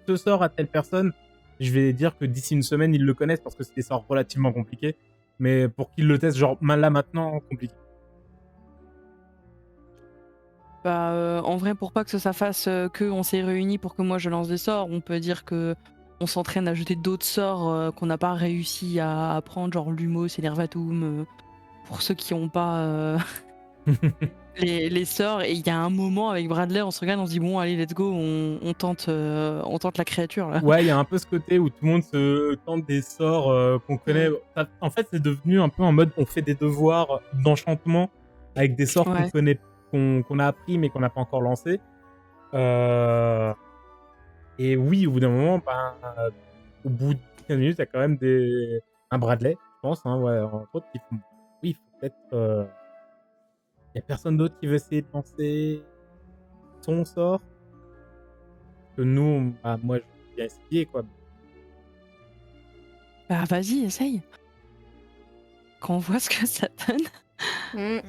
Speaker 1: ce sort à telle personne, je vais dire que d'ici une semaine, ils le connaissent parce que c'est des sorts relativement compliqués. Mais pour qu'ils le testent, genre là, maintenant, compliqué.
Speaker 2: Bah, en vrai, pour pas que ça fasse que on s'est réunis pour que moi je lance des sorts, on peut dire que on s'entraîne à jeter d'autres sorts qu'on n'a pas réussi à apprendre, genre Lumos et Nervatum, pour ceux qui n'ont pas les sorts. Et il y a un moment avec Bradley, on se regarde, on se dit bon, allez, let's go, on tente la créature là.
Speaker 1: Ouais, il y a un peu ce côté où tout le monde se tente des sorts qu'on connaît. En fait, c'est devenu un peu en mode on fait des devoirs d'enchantement avec des sorts qu'on connaît, qu'on a appris mais qu'on n'a pas encore lancé. Et oui, au bout d'un moment, au bout de 15 minutes, il y a quand même un Bradley, je pense, hein, ouais, entre autres, il faut peut-être. Il n'y a personne d'autre qui veut essayer de lancer son sort. Parce que nous, moi, je veux bien essayer, quoi.
Speaker 2: Bah vas-y, essaye. Qu'on voit ce que ça donne.
Speaker 3: Mm.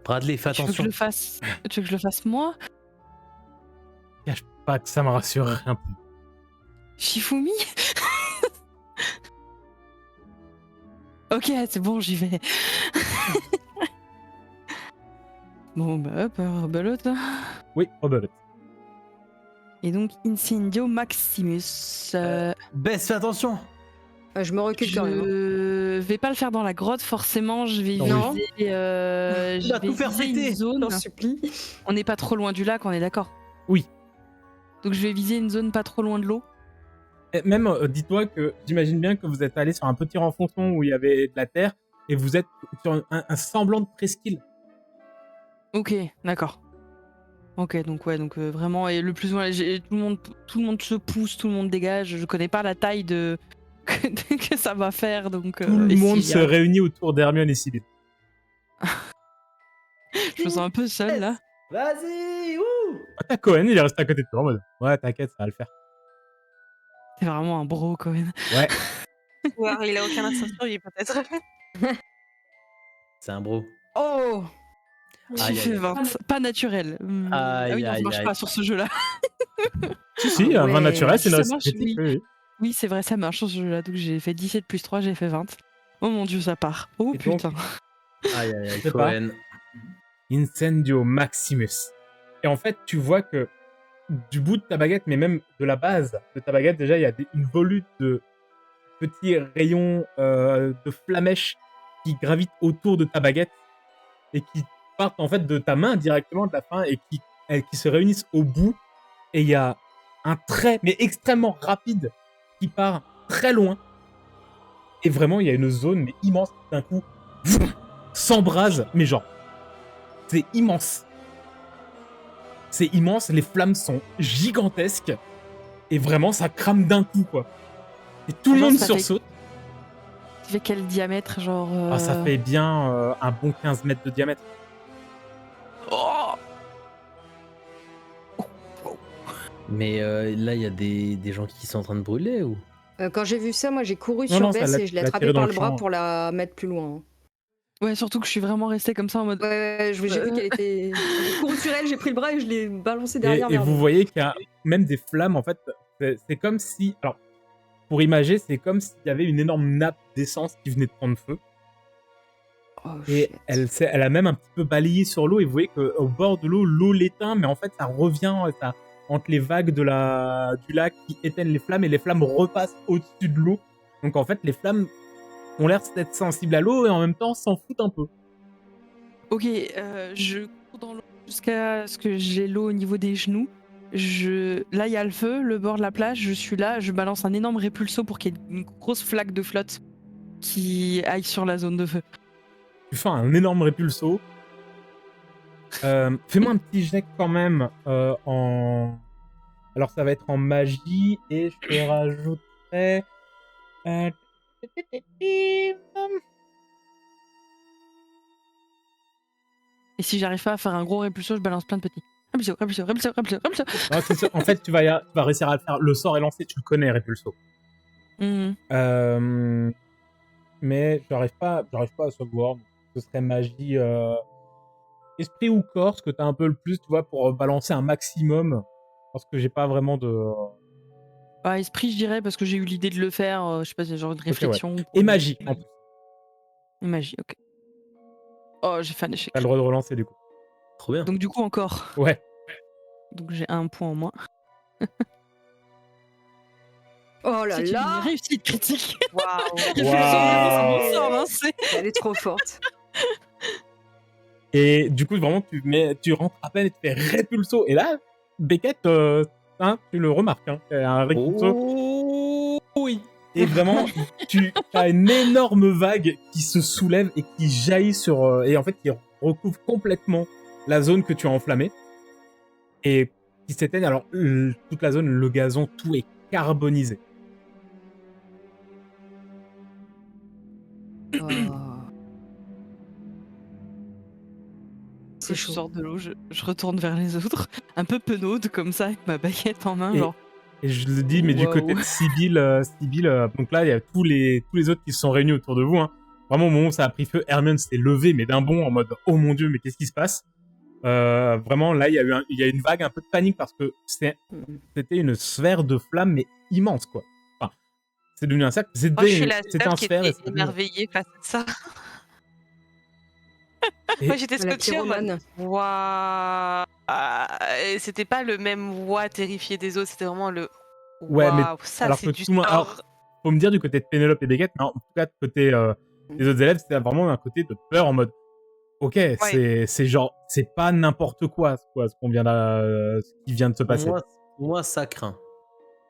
Speaker 4: Bradley, fais
Speaker 2: Tu veux
Speaker 4: attention.
Speaker 2: que je le fasse moi?
Speaker 1: Cache pas que ça me rassurerait un peu.
Speaker 2: Shifumi? Ok, c'est bon, j'y vais. Bon, bah hop, rebelote.
Speaker 1: Oui, rebelote.
Speaker 2: Et donc, Incendio Maximus.
Speaker 4: Bess, fais attention.
Speaker 3: Je me recule quand même.
Speaker 2: Je vais pas le faire dans la grotte, forcément. Je vais
Speaker 3: Non.
Speaker 2: viser,
Speaker 4: Tu vas
Speaker 2: je vais
Speaker 4: tout faire
Speaker 2: viser
Speaker 4: péter.
Speaker 2: une zone.
Speaker 3: J'en supplie.
Speaker 2: On n'est pas trop loin du lac, on est d'accord?
Speaker 1: Oui.
Speaker 2: Donc, je vais viser une zone pas trop loin de l'eau.
Speaker 1: Et même, dis-toi que j'imagine bien que vous êtes allé sur un petit renfoncement où il y avait de la terre et vous êtes sur un semblant de presqu'île.
Speaker 2: Ok, d'accord. Ok, donc ouais, donc vraiment, et le plus loin, tout le monde se pousse, tout le monde dégage. Je connais pas la taille de que ça va faire, donc.
Speaker 1: Tout le
Speaker 2: et
Speaker 1: monde
Speaker 2: s'il y
Speaker 1: se
Speaker 2: a-
Speaker 1: réunit autour d'Hermione et Sibyl.
Speaker 2: Je me sens un peu seule là.
Speaker 4: Vas-y, ouh.
Speaker 1: T'as Cohen, il est resté à côté de toi en mode ouais, t'inquiète, ça va le faire.
Speaker 2: C'est vraiment un bro, Cohen.
Speaker 1: Ouais.
Speaker 6: Ou alors il a aucun instinct de survie, peut-être.
Speaker 4: C'est un bro.
Speaker 3: Oh
Speaker 2: J'ai
Speaker 4: Aïe,
Speaker 2: fait
Speaker 4: aïe,
Speaker 2: 20, pas naturel. Ah oui, non, ça
Speaker 4: Aïe,
Speaker 2: marche
Speaker 4: aïe.
Speaker 2: pas sur ce jeu-là.
Speaker 1: Si, un vin
Speaker 3: Ouais.
Speaker 1: naturel, c'est une
Speaker 2: Ça
Speaker 1: réussite
Speaker 2: marche,
Speaker 1: critique.
Speaker 2: oui.
Speaker 1: Oui.
Speaker 2: Oui, c'est vrai, ça marche sur ce jeu-là. Donc j'ai fait 17 plus 3, j'ai fait 20. Oh mon dieu, ça part. Oh
Speaker 1: Et donc,
Speaker 2: putain.
Speaker 4: Aïe, aïe, aïe,
Speaker 1: C'est pas.
Speaker 4: Cohen.
Speaker 1: Incendio Maximus. Et en fait, tu vois que du bout de ta baguette, mais même de la base de ta baguette, déjà, il y a une volute de petits rayons de flamèches qui gravitent autour de ta baguette et qui partent en fait de ta main directement de la fin et qui se réunissent au bout. Et il y a un trait, mais extrêmement rapide, qui part très loin. Et vraiment, il y a une zone mais immense qui d'un coup s'embrase, mais genre, c'est immense. C'est immense, les flammes sont gigantesques. Et vraiment, ça crame d'un coup, quoi. Et tout le
Speaker 2: Genre,
Speaker 1: monde
Speaker 2: ça
Speaker 1: sursaute.
Speaker 2: Ça fait quel diamètre, genre
Speaker 1: Ah, ça fait bien un bon 15 mètres de diamètre.
Speaker 2: Oh
Speaker 4: Mais là, il y a des gens qui sont en train de brûler ou?
Speaker 3: Quand j'ai vu ça, moi j'ai couru
Speaker 1: Non,
Speaker 3: sur
Speaker 1: non, ça
Speaker 3: Bess
Speaker 1: l'a-
Speaker 3: et je l'ai
Speaker 1: l'a
Speaker 3: attrapée
Speaker 1: tiré dans
Speaker 3: par
Speaker 1: le
Speaker 3: le bras
Speaker 1: champ.
Speaker 3: pour la mettre plus loin.
Speaker 2: Ouais, surtout que je suis vraiment restée comme ça en mode.
Speaker 3: Ouais, j'ai vu qu'elle était. J'ai couru sur elle, j'ai pris le bras et je l'ai balancé derrière.
Speaker 1: Et
Speaker 3: vers
Speaker 1: vous
Speaker 3: nous.
Speaker 1: voyez qu'il y a même des flammes, en fait. C'est comme si... Alors, pour imager, c'est comme s'il y avait une énorme nappe d'essence qui venait de prendre feu.
Speaker 3: Oh,
Speaker 1: Et
Speaker 3: shit.
Speaker 1: elle a même un petit peu balayé sur l'eau. Et vous voyez qu'au bord de l'eau l'éteint. Mais en fait, ça revient entre les vagues du lac qui éteignent les flammes. Et les flammes repassent au-dessus de l'eau. Donc, en fait, les flammes ont l'air d'être sensibles à l'eau. Et en même temps, s'en foutent un peu.
Speaker 2: Ok, je cours dans l'eau jusqu'à ce que j'ai l'eau au niveau des genoux. Là, il y a le feu, le bord de la plage, je suis là, je balance un énorme répulso pour qu'il y ait une grosse flaque de flotte qui aille sur la zone de feu.
Speaker 1: Tu fais un énorme répulso. Fais-moi un petit jet quand même Alors ça va être en magie et je te rajouterai
Speaker 2: Et si j'arrive pas à faire un gros répulsio, je balance plein de petits. Répulsio, répulsio, répulsio, répulsio, répulsio.
Speaker 1: Non, c'est sûr. En fait, tu vas réussir à le faire. Le sort est lancé, tu le connais, Repulso. Mais j'arrive pas à savoir. Ce serait magie, esprit ou corps, ce que t'as un peu le plus, tu vois, pour balancer un maximum. Parce que j'ai pas vraiment de.
Speaker 2: Bah, esprit, je dirais, parce que j'ai eu l'idée de le faire. Je sais pas, c'est genre de réflexion.
Speaker 1: Et magie, en plus.
Speaker 2: Et magie, ok. Oh, j'ai fait un échec.
Speaker 1: T'as le droit de relancer, du coup.
Speaker 4: Trop bien.
Speaker 2: Donc, du coup, encore.
Speaker 1: Ouais.
Speaker 2: Donc, j'ai un point en moins.
Speaker 3: Oh là
Speaker 2: C'est une
Speaker 3: là,
Speaker 2: réussite critique.
Speaker 6: Waouh.
Speaker 1: Waouh.
Speaker 2: C'est mon sort, hein, c'est.
Speaker 3: elle est trop forte.
Speaker 1: Et du coup, vraiment, tu rentres à peine et tu fais Repulso. Et là, Beckett, tu le remarques, hein. Il y a un Repulso.
Speaker 4: Oh oui.
Speaker 1: Et vraiment, tu as une énorme vague qui se soulève et qui jaillit sur... et en fait, qui recouvre complètement la zone que tu as enflammée. Et qui s'éteigne. Alors, toute la zone, le gazon, tout est carbonisé.
Speaker 3: Oh.
Speaker 2: Je sors de l'eau, je retourne vers les autres, un peu penaude comme ça, avec ma baguette en main,
Speaker 1: Et-
Speaker 2: genre.
Speaker 1: Et je le dis, mais du
Speaker 2: Wow.
Speaker 1: côté de Sibyl, donc là, il y a tous les autres qui se sont réunis autour de vous. Hein. Vraiment, au moment où ça a pris feu, Hermione s'est levée, mais d'un bond, en mode « Oh mon Dieu, mais qu'est-ce qui se passe ?» Vraiment, là, il y a une vague un peu de panique parce que c'était une sphère de flammes, mais immense, quoi. Enfin, c'est devenu un cercle.
Speaker 6: Moi, je suis la
Speaker 1: C'était
Speaker 6: seule
Speaker 1: un
Speaker 6: qui
Speaker 1: sphère. et
Speaker 6: était
Speaker 1: c'est devenu-
Speaker 6: émerveillée face à ça.
Speaker 1: Et-
Speaker 6: Moi, j'étais
Speaker 3: La
Speaker 6: scotchée en mode
Speaker 3: pyromane.
Speaker 6: waouh. Et c'était pas le même waouh terrifié des autres, c'était vraiment le
Speaker 1: Ouais, mais
Speaker 6: waouh. Ça,
Speaker 1: alors
Speaker 6: c'est
Speaker 1: que
Speaker 6: du
Speaker 1: tout le monde- alors,
Speaker 6: sort.
Speaker 1: faut me dire du côté de Pénélope et Beckett, mais en tout cas, du côté des autres élèves, c'était vraiment un côté de peur en mode ok, c'est genre, c'est pas n'importe quoi, ce qu'on vient ce qui vient de se passer.
Speaker 4: Moi, ça craint.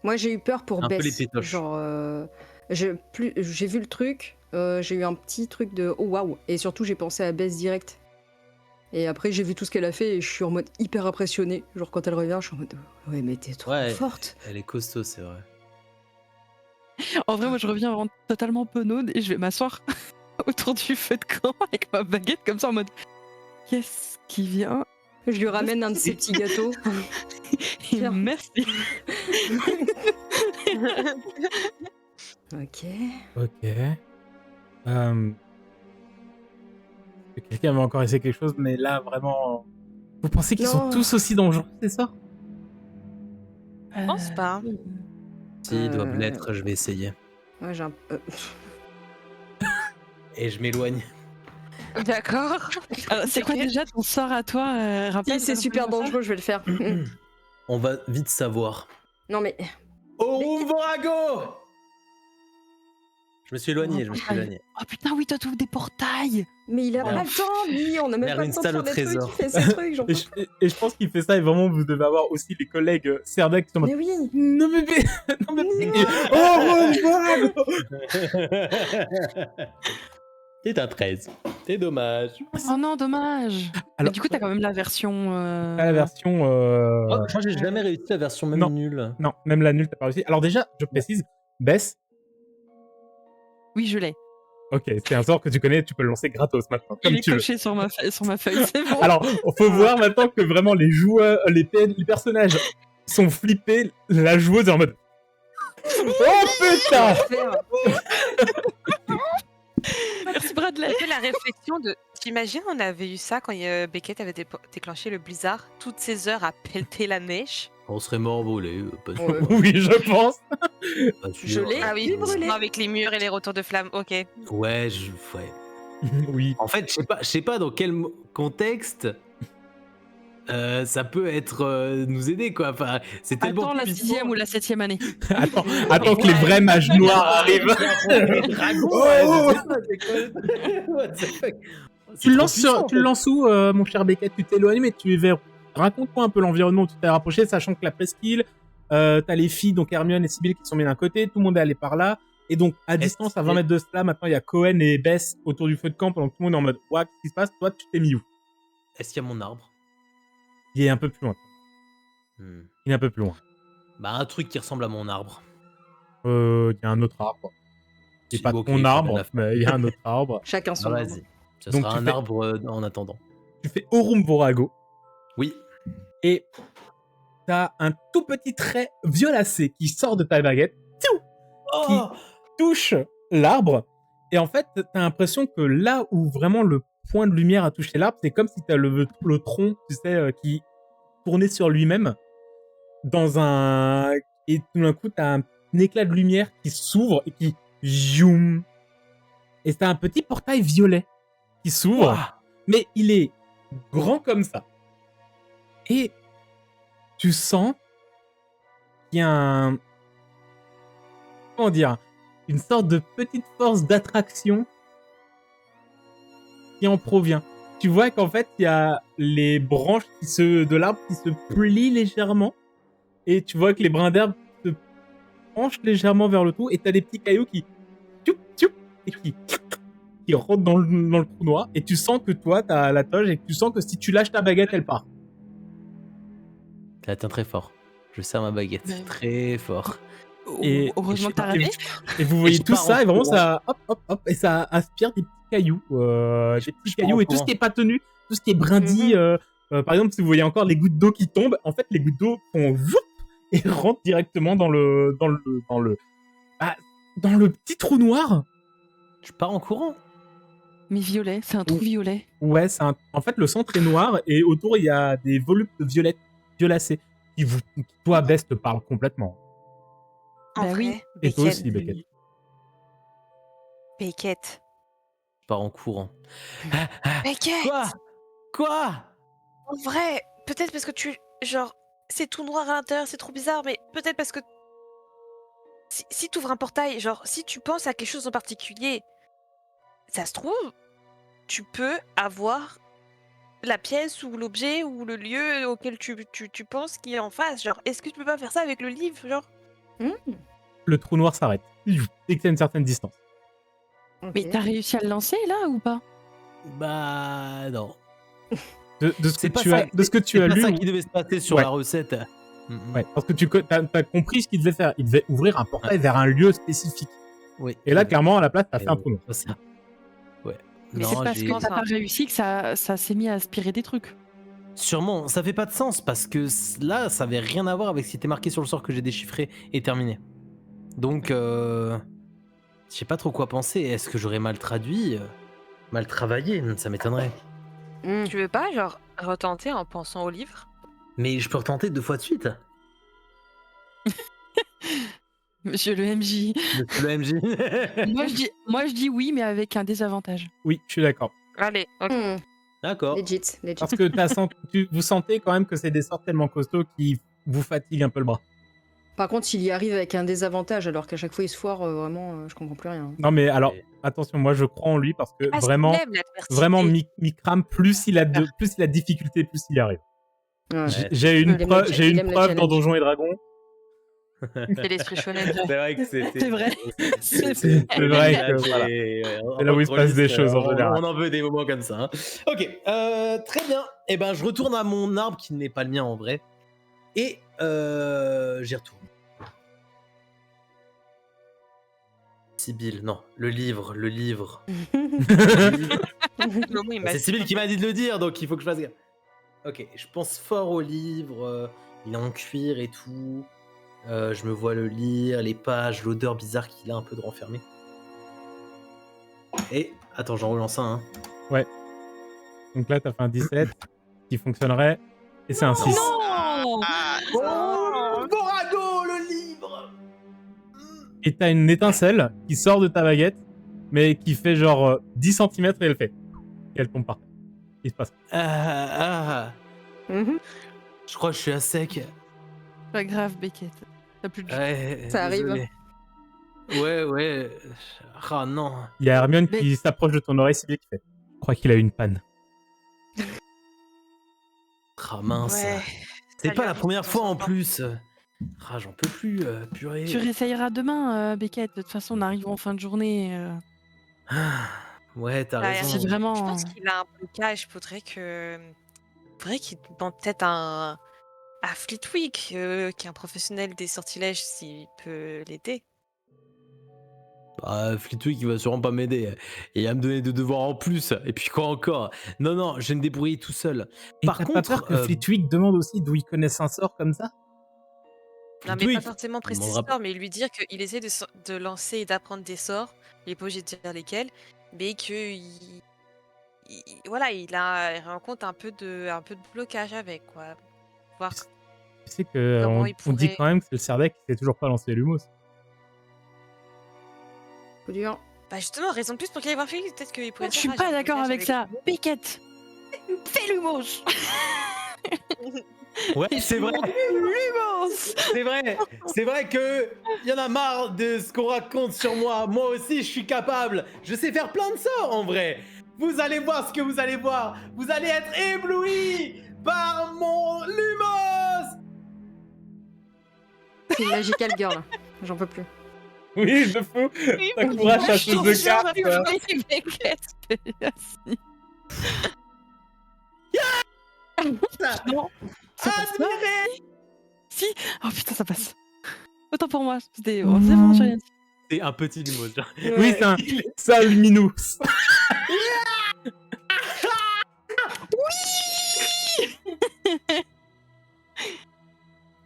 Speaker 3: Moi, j'ai eu peur pour
Speaker 4: Un peu les
Speaker 3: Bess.
Speaker 4: pétoches.
Speaker 3: Genre, j'ai vu le truc, j'ai eu un petit truc de oh waouh. Et surtout, j'ai pensé à Bess direct. Et après, j'ai vu tout ce qu'elle a fait et je suis en mode hyper impressionné. Genre, quand elle revient, je suis en mode ouais, mais t'es trop
Speaker 4: Ouais.
Speaker 3: forte.
Speaker 4: Elle est costaud, c'est vrai.
Speaker 2: En vrai, moi, je reviens vraiment totalement penaude et je vais m'asseoir autour du feu de camp avec ma baguette comme ça en mode qu'est-ce qui vient?
Speaker 3: Je lui ramène un de ses petits gâteaux.
Speaker 2: Et
Speaker 3: Tiens.
Speaker 2: merci.
Speaker 3: Ok.
Speaker 1: Ok. Quelqu'un va encore essayer quelque chose, mais là, vraiment... Vous pensez qu'ils sont
Speaker 3: Non.
Speaker 1: tous aussi dangereux, c'est ça?
Speaker 6: Je pense pas.
Speaker 4: S'ils doivent l'être, je vais essayer.
Speaker 3: Ouais, j'ai un.
Speaker 4: Et je m'éloigne.
Speaker 6: D'accord.
Speaker 2: Alors, c'est quoi
Speaker 6: Ok.
Speaker 2: déjà ton sort à toi? Rappelle,
Speaker 3: Si, c'est super
Speaker 2: rappelle-moi ça.
Speaker 3: dangereux, je vais le faire.
Speaker 4: On va vite savoir.
Speaker 3: Non, mais.
Speaker 4: Oh, Varago! Je me suis éloigné,
Speaker 2: Oh putain, oui, toi, t'ouvres des portails!
Speaker 3: Mais il a
Speaker 4: Merde.
Speaker 3: pas le temps, lui, on a même
Speaker 4: Vers
Speaker 3: pas
Speaker 4: une
Speaker 3: le temps de
Speaker 4: salle
Speaker 3: faire
Speaker 4: au
Speaker 3: des trucs,
Speaker 4: trésor.
Speaker 3: il fait ses trucs, j'en peux plus.
Speaker 1: Et je pense qu'il fait ça, et vraiment, vous devez avoir aussi les collègues Serdec qui sont en mode...
Speaker 3: Mais oui.
Speaker 1: Non mais... Non mais... Oh, revoir.
Speaker 4: T'es un 13. C'est dommage.
Speaker 2: Oh non, dommage! Mais
Speaker 1: Alors-
Speaker 2: du coup, t'as quand même la version.
Speaker 1: À la version...
Speaker 4: Oh, je crois que j'ai jamais réussi la version même
Speaker 1: Non.
Speaker 4: nulle.
Speaker 1: Non, même la nulle, t'as pas réussi. Alors déjà, je précise, Bess,
Speaker 2: Oui, je l'ai.
Speaker 1: ok, c'est un sort que tu connais, tu peux le lancer gratos maintenant, comme
Speaker 2: Il est
Speaker 1: tu veux.
Speaker 2: coché sur ma feuille, c'est bon.
Speaker 1: Alors, faut voir maintenant que vraiment les joueurs, les personnages sont flippés, la joueuse est en mode... Oh putain!
Speaker 3: Faire.
Speaker 2: Merci Bradley.
Speaker 6: J'ai fait la réflexion de. T'imagines, on avait eu ça quand Beckett avait déclenché le blizzard, toutes ces heures à pelleter la neige.
Speaker 4: On serait mort brûlé. Pas sûr.
Speaker 3: Ouais.
Speaker 1: Oui, je pense.
Speaker 4: Pas sûr.
Speaker 3: Je l'ai.
Speaker 6: Ah oui,
Speaker 3: Lui brûlé.
Speaker 6: non, avec les murs et les retours de flammes, ok.
Speaker 4: Ouais.
Speaker 1: Oui.
Speaker 4: En fait, je sais pas dans quel contexte ça peut être nous aider quoi. Enfin, c'est tellement
Speaker 2: Attends la
Speaker 4: puissant.
Speaker 2: 6e ou la 7e année.
Speaker 1: Attends que les vrais mages noirs arrivent. Oh.
Speaker 4: What the fuck?
Speaker 1: Tu le lances où, mon cher Beckett? Tu t'éloignes, mais tu es vers... Raconte-moi un peu l'environnement où tu t'es rapproché, sachant que la presqu'île, t'as les filles, donc Hermione et Sibyl qui sont mises d'un côté, tout le monde est allé par là, et donc à distance, à 20 mètres de cela, maintenant il y a Cohen et Bess autour du feu de camp, pendant que tout le monde est en mode « Ouah, qu'est-ce qui se passe? Toi, tu t'es mis où ?»
Speaker 4: Est-ce qu'il y a mon arbre?
Speaker 1: Il est un peu plus loin. Il est un peu plus loin.
Speaker 4: Bah un truc qui ressemble à mon arbre.
Speaker 1: Il y a un autre arbre. C'est pas
Speaker 4: Ok,
Speaker 1: ton
Speaker 4: ça
Speaker 1: arbre,
Speaker 4: donne la-
Speaker 1: mais il y a un autre arbre.
Speaker 3: Chacun
Speaker 4: Ah,
Speaker 3: son arbre.
Speaker 4: vas-y. Ça
Speaker 1: Donc,
Speaker 4: sera
Speaker 1: tu
Speaker 4: un
Speaker 1: fais-
Speaker 4: arbre en attendant.
Speaker 1: Tu fais Aurum Vorago
Speaker 4: Oui.
Speaker 1: et t'as un tout petit trait violacé qui sort de ta baguette, qui touche l'arbre. Et en fait, t'as l'impression que là où vraiment le point de lumière a touché l'arbre, c'est comme si t'as le tronc, tu sais, qui tournait sur lui-même dans un... Et tout d'un coup, t'as un éclat de lumière qui s'ouvre et qui... Zoom. Et t'as un petit portail violet qui s'ouvre,
Speaker 4: Ouah.
Speaker 1: mais il est grand comme ça. Et tu sens qu'il y a un... Comment dire? Une sorte de petite force d'attraction qui en provient. Tu vois qu'en fait, il y a les branches de l'arbre qui se plient légèrement. Et tu vois que les brins d'herbe se penchent légèrement vers le tout. Et t'as des petits cailloux qui... tchoup, tchoup, et qui rentrent dans le trou noir. Et tu sens que toi, t'as la toge et que tu sens que si tu lâches ta baguette, elle part.
Speaker 4: Tu la tiens très fort. Je serre ma baguette
Speaker 2: Ouais.
Speaker 4: très fort.
Speaker 1: Et-
Speaker 2: Heureusement
Speaker 1: et
Speaker 2: que t'as
Speaker 1: je-
Speaker 2: raté.
Speaker 1: Et vous voyez
Speaker 4: je
Speaker 1: tout
Speaker 4: pars
Speaker 1: ça,
Speaker 4: en
Speaker 1: et vraiment
Speaker 4: courant.
Speaker 1: ça, hop, hop, hop, et ça aspire des petits cailloux, des petits
Speaker 4: je pars
Speaker 1: cailloux,
Speaker 4: en
Speaker 1: et tout ce
Speaker 4: courant.
Speaker 1: qui est pas tenu, tout ce qui est brindis. Par exemple, si vous voyez encore les gouttes d'eau qui tombent, en fait, les gouttes d'eau font voup et rentrent directement dans le petit trou noir.
Speaker 4: Je pars en courant.
Speaker 2: Mais violet, c'est un trou violet.
Speaker 1: Ouais, en fait, le centre est noir et autour il y a des volupes de violacées qui toi, Bess, te parle complètement.
Speaker 6: En
Speaker 2: Bah
Speaker 6: vrai,
Speaker 2: oui.
Speaker 1: Et toi
Speaker 6: Beckett,
Speaker 1: aussi, Beckett.
Speaker 6: Beckett.
Speaker 4: Je pars en courant.
Speaker 6: Beckett.
Speaker 4: Quoi
Speaker 6: En vrai, peut-être parce que genre, c'est tout noir à l'intérieur, c'est trop bizarre, mais peut-être parce que si tu ouvres un portail, genre, si tu penses à quelque chose en particulier, ça se trouve, tu peux avoir la pièce ou l'objet ou le lieu auquel tu penses qui est en face. Genre, est-ce que tu peux pas faire ça avec le livre, genre?
Speaker 1: Le trou noir s'arrête dès que t'as une certaine distance.
Speaker 2: Mais t'as réussi à le lancer là ou pas?
Speaker 4: Bah non.
Speaker 1: De ce
Speaker 4: C'est
Speaker 1: que
Speaker 4: pas
Speaker 1: tu
Speaker 4: ça.
Speaker 1: as, de ce que tu as
Speaker 4: C'est pas
Speaker 1: lu,
Speaker 4: ça qui devait se passer sur
Speaker 1: Ouais.
Speaker 4: la recette.
Speaker 1: ouais, parce que tu as compris ce qu'il devait faire. Il devait ouvrir un portail vers un lieu spécifique.
Speaker 4: Oui.
Speaker 1: Et là, clairement, à la place, t'as fait un trou noir.
Speaker 4: C'est ça. Ouais.
Speaker 2: Mais
Speaker 4: Non,
Speaker 2: c'est parce
Speaker 4: j'ai-
Speaker 2: que t'as pas réussi que ça s'est mis à aspirer des trucs.
Speaker 4: Sûrement, ça fait pas de sens parce que là, ça avait rien à voir avec ce qui était marqué sur le sort que j'ai déchiffré et terminé. Donc, je sais pas trop quoi penser. Est-ce que j'aurais mal traduit, mal travaillé? Ça m'étonnerait.
Speaker 6: Tu veux pas, genre, retenter en pensant au livre?
Speaker 4: Mais je peux retenter 2 fois de suite.
Speaker 2: Monsieur le MJ.
Speaker 4: Monsieur le MJ.
Speaker 2: moi je dis oui, mais avec un désavantage.
Speaker 1: Oui, je suis d'accord.
Speaker 6: Allez, ok.
Speaker 4: D'accord.
Speaker 3: Legit.
Speaker 1: Parce que vous sentez quand même que c'est des sorts tellement costauds qui vous fatiguent un peu le bras.
Speaker 3: Par contre, il y arrive avec un désavantage, alors qu'à chaque fois il se foire, vraiment, je comprends plus rien.
Speaker 1: Non, mais alors,
Speaker 4: Et-
Speaker 1: attention, moi je crois en lui parce que
Speaker 6: Ah, ça
Speaker 1: vraiment,
Speaker 6: lève l'adversité.
Speaker 1: vraiment, Mikram, plus il a de difficulté, plus il y arrive.
Speaker 3: Ouais.
Speaker 1: J'ai
Speaker 3: Il
Speaker 1: une
Speaker 3: aime
Speaker 1: preuve,
Speaker 3: le-
Speaker 1: j'ai
Speaker 3: il
Speaker 1: une
Speaker 3: aime le
Speaker 1: preuve dans
Speaker 3: challenge.
Speaker 1: Donjons et Dragons.
Speaker 6: C'est l'esprit shonen.
Speaker 4: C'est vrai que c'était.
Speaker 2: C'est vrai.
Speaker 1: C'est vrai que voilà.
Speaker 4: C'est
Speaker 1: là où il se passe des choses, en général.
Speaker 4: On en veut des moments comme ça. Hein. Ok, très bien. Eh ben, je retourne à mon arbre qui n'est pas le mien en vrai. Et j'y retourne. Sibylle, non, le livre.
Speaker 6: Oui,
Speaker 4: C'est Sibylle qui m'a dit de le dire, donc il faut que je fasse gaffe. Ok, je pense fort au livre. Il est en cuir et tout. Je me vois le lire, les pages, l'odeur bizarre qu'il a un peu de renfermé. Et attends, j'en relance un. Hein.
Speaker 1: Donc là, t'as fait un 17 qui fonctionnerait. Et c'est un 6.
Speaker 2: Non.
Speaker 4: Oh, Borago, le livre.
Speaker 1: Et t'as une étincelle qui sort de ta baguette, mais qui fait genre 10 cm et elle fait. Et elle tombe par terre. Il se passe.
Speaker 3: Mhm.
Speaker 4: Je crois que je suis à sec.
Speaker 2: Pas grave, Beckett. T'as plus de jus.
Speaker 4: Ouais,
Speaker 3: Ça arrive.
Speaker 4: désolé. Ouais. Ah non.
Speaker 1: Il y a Hermione
Speaker 2: Mais-
Speaker 1: qui s'approche de ton oreille, Sibylle qui fait. Je crois qu'il a eu une panne.
Speaker 4: Ah mince.
Speaker 6: Ouais.
Speaker 4: C'est
Speaker 6: Ça
Speaker 4: pas
Speaker 6: lui
Speaker 4: la
Speaker 6: arrive
Speaker 4: première
Speaker 6: de
Speaker 4: fois
Speaker 6: temps en
Speaker 4: en
Speaker 6: temps.
Speaker 4: plus. Ah, j'en peux plus, purée.
Speaker 2: Tu réessayeras demain, Beckett. De toute façon, on arrive en fin de journée.
Speaker 4: Ah, ouais, t'as
Speaker 6: Bah,
Speaker 4: raison.
Speaker 2: C'est vraiment.
Speaker 6: Je pense qu'il a un peu le cas et faudrait qu'il demande peut-être à Fleetwick, qui est un professionnel des sortilèges, s'il peut l'aider.
Speaker 4: Flitwick il va sûrement pas m'aider. Et il va me donner des devoirs en plus. Et puis quoi encore? Non, je vais me débrouiller tout seul.
Speaker 1: Et
Speaker 4: Par
Speaker 1: t'as pas
Speaker 4: contre,
Speaker 1: peur que Flitwick demande aussi d'où il connaisse un sort comme ça?
Speaker 6: Non, mais
Speaker 4: Flitwick,
Speaker 6: pas forcément
Speaker 4: il
Speaker 6: préciser
Speaker 4: demandera-
Speaker 6: sort, mais lui dire qu'il essaie de lancer et d'apprendre des sorts. Il est pas obligé de dire lesquels, mais que voilà, il rencontre un peu de blocage avec, quoi. Voir
Speaker 1: Tu sais que
Speaker 6: comment il
Speaker 1: on dit
Speaker 6: pourrait.
Speaker 1: quand même que c'est le Serdec qui sait toujours pas lancer Lumos.
Speaker 3: Coup dur.
Speaker 6: Bah justement, raison de plus pour qu'il aille voir Flitwick. Peut-être qu'il pourrait
Speaker 2: Je
Speaker 6: dire,
Speaker 2: suis
Speaker 6: ah,
Speaker 2: pas
Speaker 6: j'ai un
Speaker 2: d'accord
Speaker 6: blocage
Speaker 2: avec ça.
Speaker 6: Lumos.
Speaker 2: Beckett, fais Lumos.
Speaker 4: Ouais, c'est vrai.
Speaker 2: Lumos.
Speaker 4: C'est vrai que y en a marre de ce qu'on raconte sur moi. Moi aussi, je suis capable. Je sais faire plein de sorts en vrai. Vous allez voir ce que vous allez voir. Vous allez être éblouis par mon Lumos.
Speaker 3: C'est une magical girl. J'en peux plus.
Speaker 1: Oui, je fous. Sakura chasseuse de cartes.
Speaker 2: Non, ça passe pas.
Speaker 4: Admirez.
Speaker 2: Si. Oh putain, ça passe. Autant pour moi. C'était. Oh, c'est bon, j'ai rien dit.
Speaker 4: C'est un petit Lumos. Genre.
Speaker 1: Oui, c'est un sale Minous.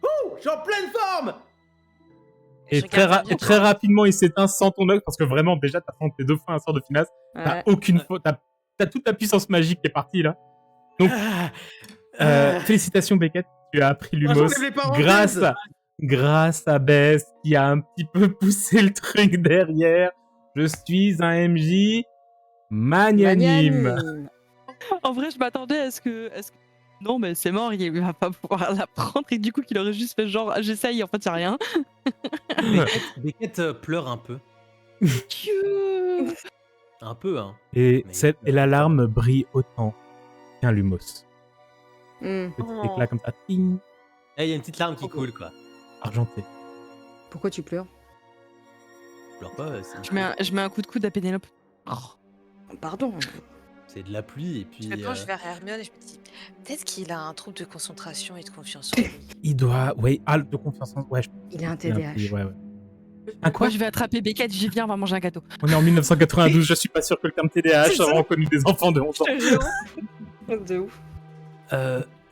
Speaker 4: Ouh, je suis en pleine forme.
Speaker 1: Et
Speaker 6: Je regarde bien,
Speaker 1: très rapidement, il s'éteint sans ton œil parce que vraiment, déjà, t'as fait tes 2 fois un sort de finesse. T'as
Speaker 3: Ouais.
Speaker 1: aucune faute. T'as toute ta puissance magique qui est partie là. Donc, félicitations, Beckett. Tu as appris Lumos
Speaker 4: j'enlève les parenthèses.
Speaker 1: grâce à Bess qui a un petit peu poussé le truc derrière. Je suis un MJ magnanime.
Speaker 3: Magnanime.
Speaker 2: En vrai, je m'attendais à ce que. Non, mais c'est mort, il va pas pouvoir la prendre. Et du coup, qu'il aurait juste fait genre, ah, j'essaye, en fait, y'a rien.
Speaker 4: Beckett pleure un peu.
Speaker 2: Dieu.
Speaker 4: Un peu, hein.
Speaker 1: Et
Speaker 4: Mais-
Speaker 1: l'alarme brille autant qu'un Lumos.
Speaker 3: Hmm.
Speaker 1: Petit
Speaker 6: Oh.
Speaker 1: éclat comme ça, ting,
Speaker 4: Eh, il y a une petite larme qui coule, quoi.
Speaker 1: argenté.
Speaker 3: Pourquoi tu pleures?
Speaker 4: Pleure pas,
Speaker 2: Je mets un coup de coude à Pénélope.
Speaker 3: Pardon.
Speaker 4: c'est de la pluie et puis.
Speaker 6: Je me penche vers Hermione et je me dis, peut-être qu'il a un trouble de concentration et de confiance en lui.
Speaker 1: Il doit, ouais, de confiance en, ouais, je pense
Speaker 3: Il a un
Speaker 1: qu'il a un
Speaker 3: TDAH.
Speaker 1: petit- ouais. Un quoi?
Speaker 2: Moi, je vais attraper Beckett, j'y viens, on va manger un gâteau.
Speaker 1: On est en 1992, je suis pas sûr que le terme TDAH
Speaker 3: C'est ça.
Speaker 1: a vraiment connu des enfants de 11 ans.
Speaker 3: De ouf.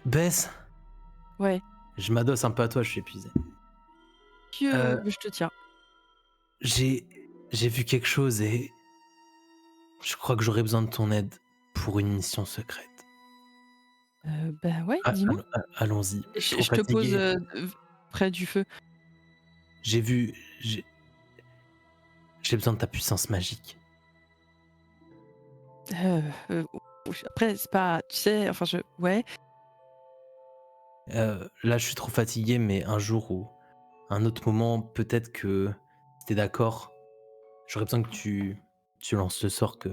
Speaker 4: Bess,
Speaker 2: Ouais.
Speaker 4: je m'adosse un peu à toi, je suis épuisé.
Speaker 2: Dieu, je te tiens.
Speaker 4: J'ai vu quelque chose et je crois que j'aurais besoin de ton aide pour une mission secrète.
Speaker 2: Bah ouais, dis-moi.
Speaker 4: Allons-y.
Speaker 2: Je
Speaker 4: Trop
Speaker 2: te pose
Speaker 4: fatigué.
Speaker 2: près du feu.
Speaker 4: J'ai besoin de ta puissance magique.
Speaker 2: Après, c'est pas. Tu sais, enfin, ouais.
Speaker 4: Là, je suis trop fatigué, mais un jour ou un autre moment, peut-être que si t'es d'accord, j'aurais besoin que tu lances le sort que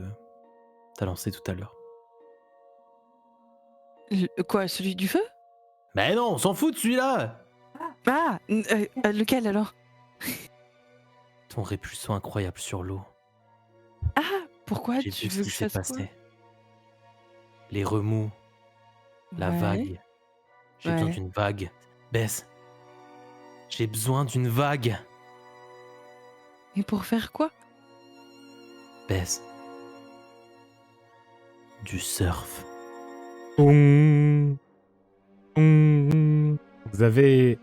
Speaker 4: t'as lancé tout à l'heure.
Speaker 2: Quoi, celui du feu?
Speaker 4: Mais non, on s'en fout de celui-là.
Speaker 2: Ah, lequel alors?
Speaker 4: Ton répulsion incroyable sur l'eau.
Speaker 2: Ah, pourquoi
Speaker 4: J'ai
Speaker 2: tu
Speaker 4: vu ce
Speaker 2: veux
Speaker 4: qui
Speaker 2: que
Speaker 4: s'est
Speaker 2: je fasse quoi?
Speaker 4: passé. Les remous, la
Speaker 2: Ouais.
Speaker 4: vague. J'ai besoin
Speaker 2: Ouais.
Speaker 4: d'une vague. Bess, j'ai besoin d'une vague.
Speaker 2: Et pour faire quoi?
Speaker 4: Bess. Du surf.
Speaker 1: Toum, toum. Vous avez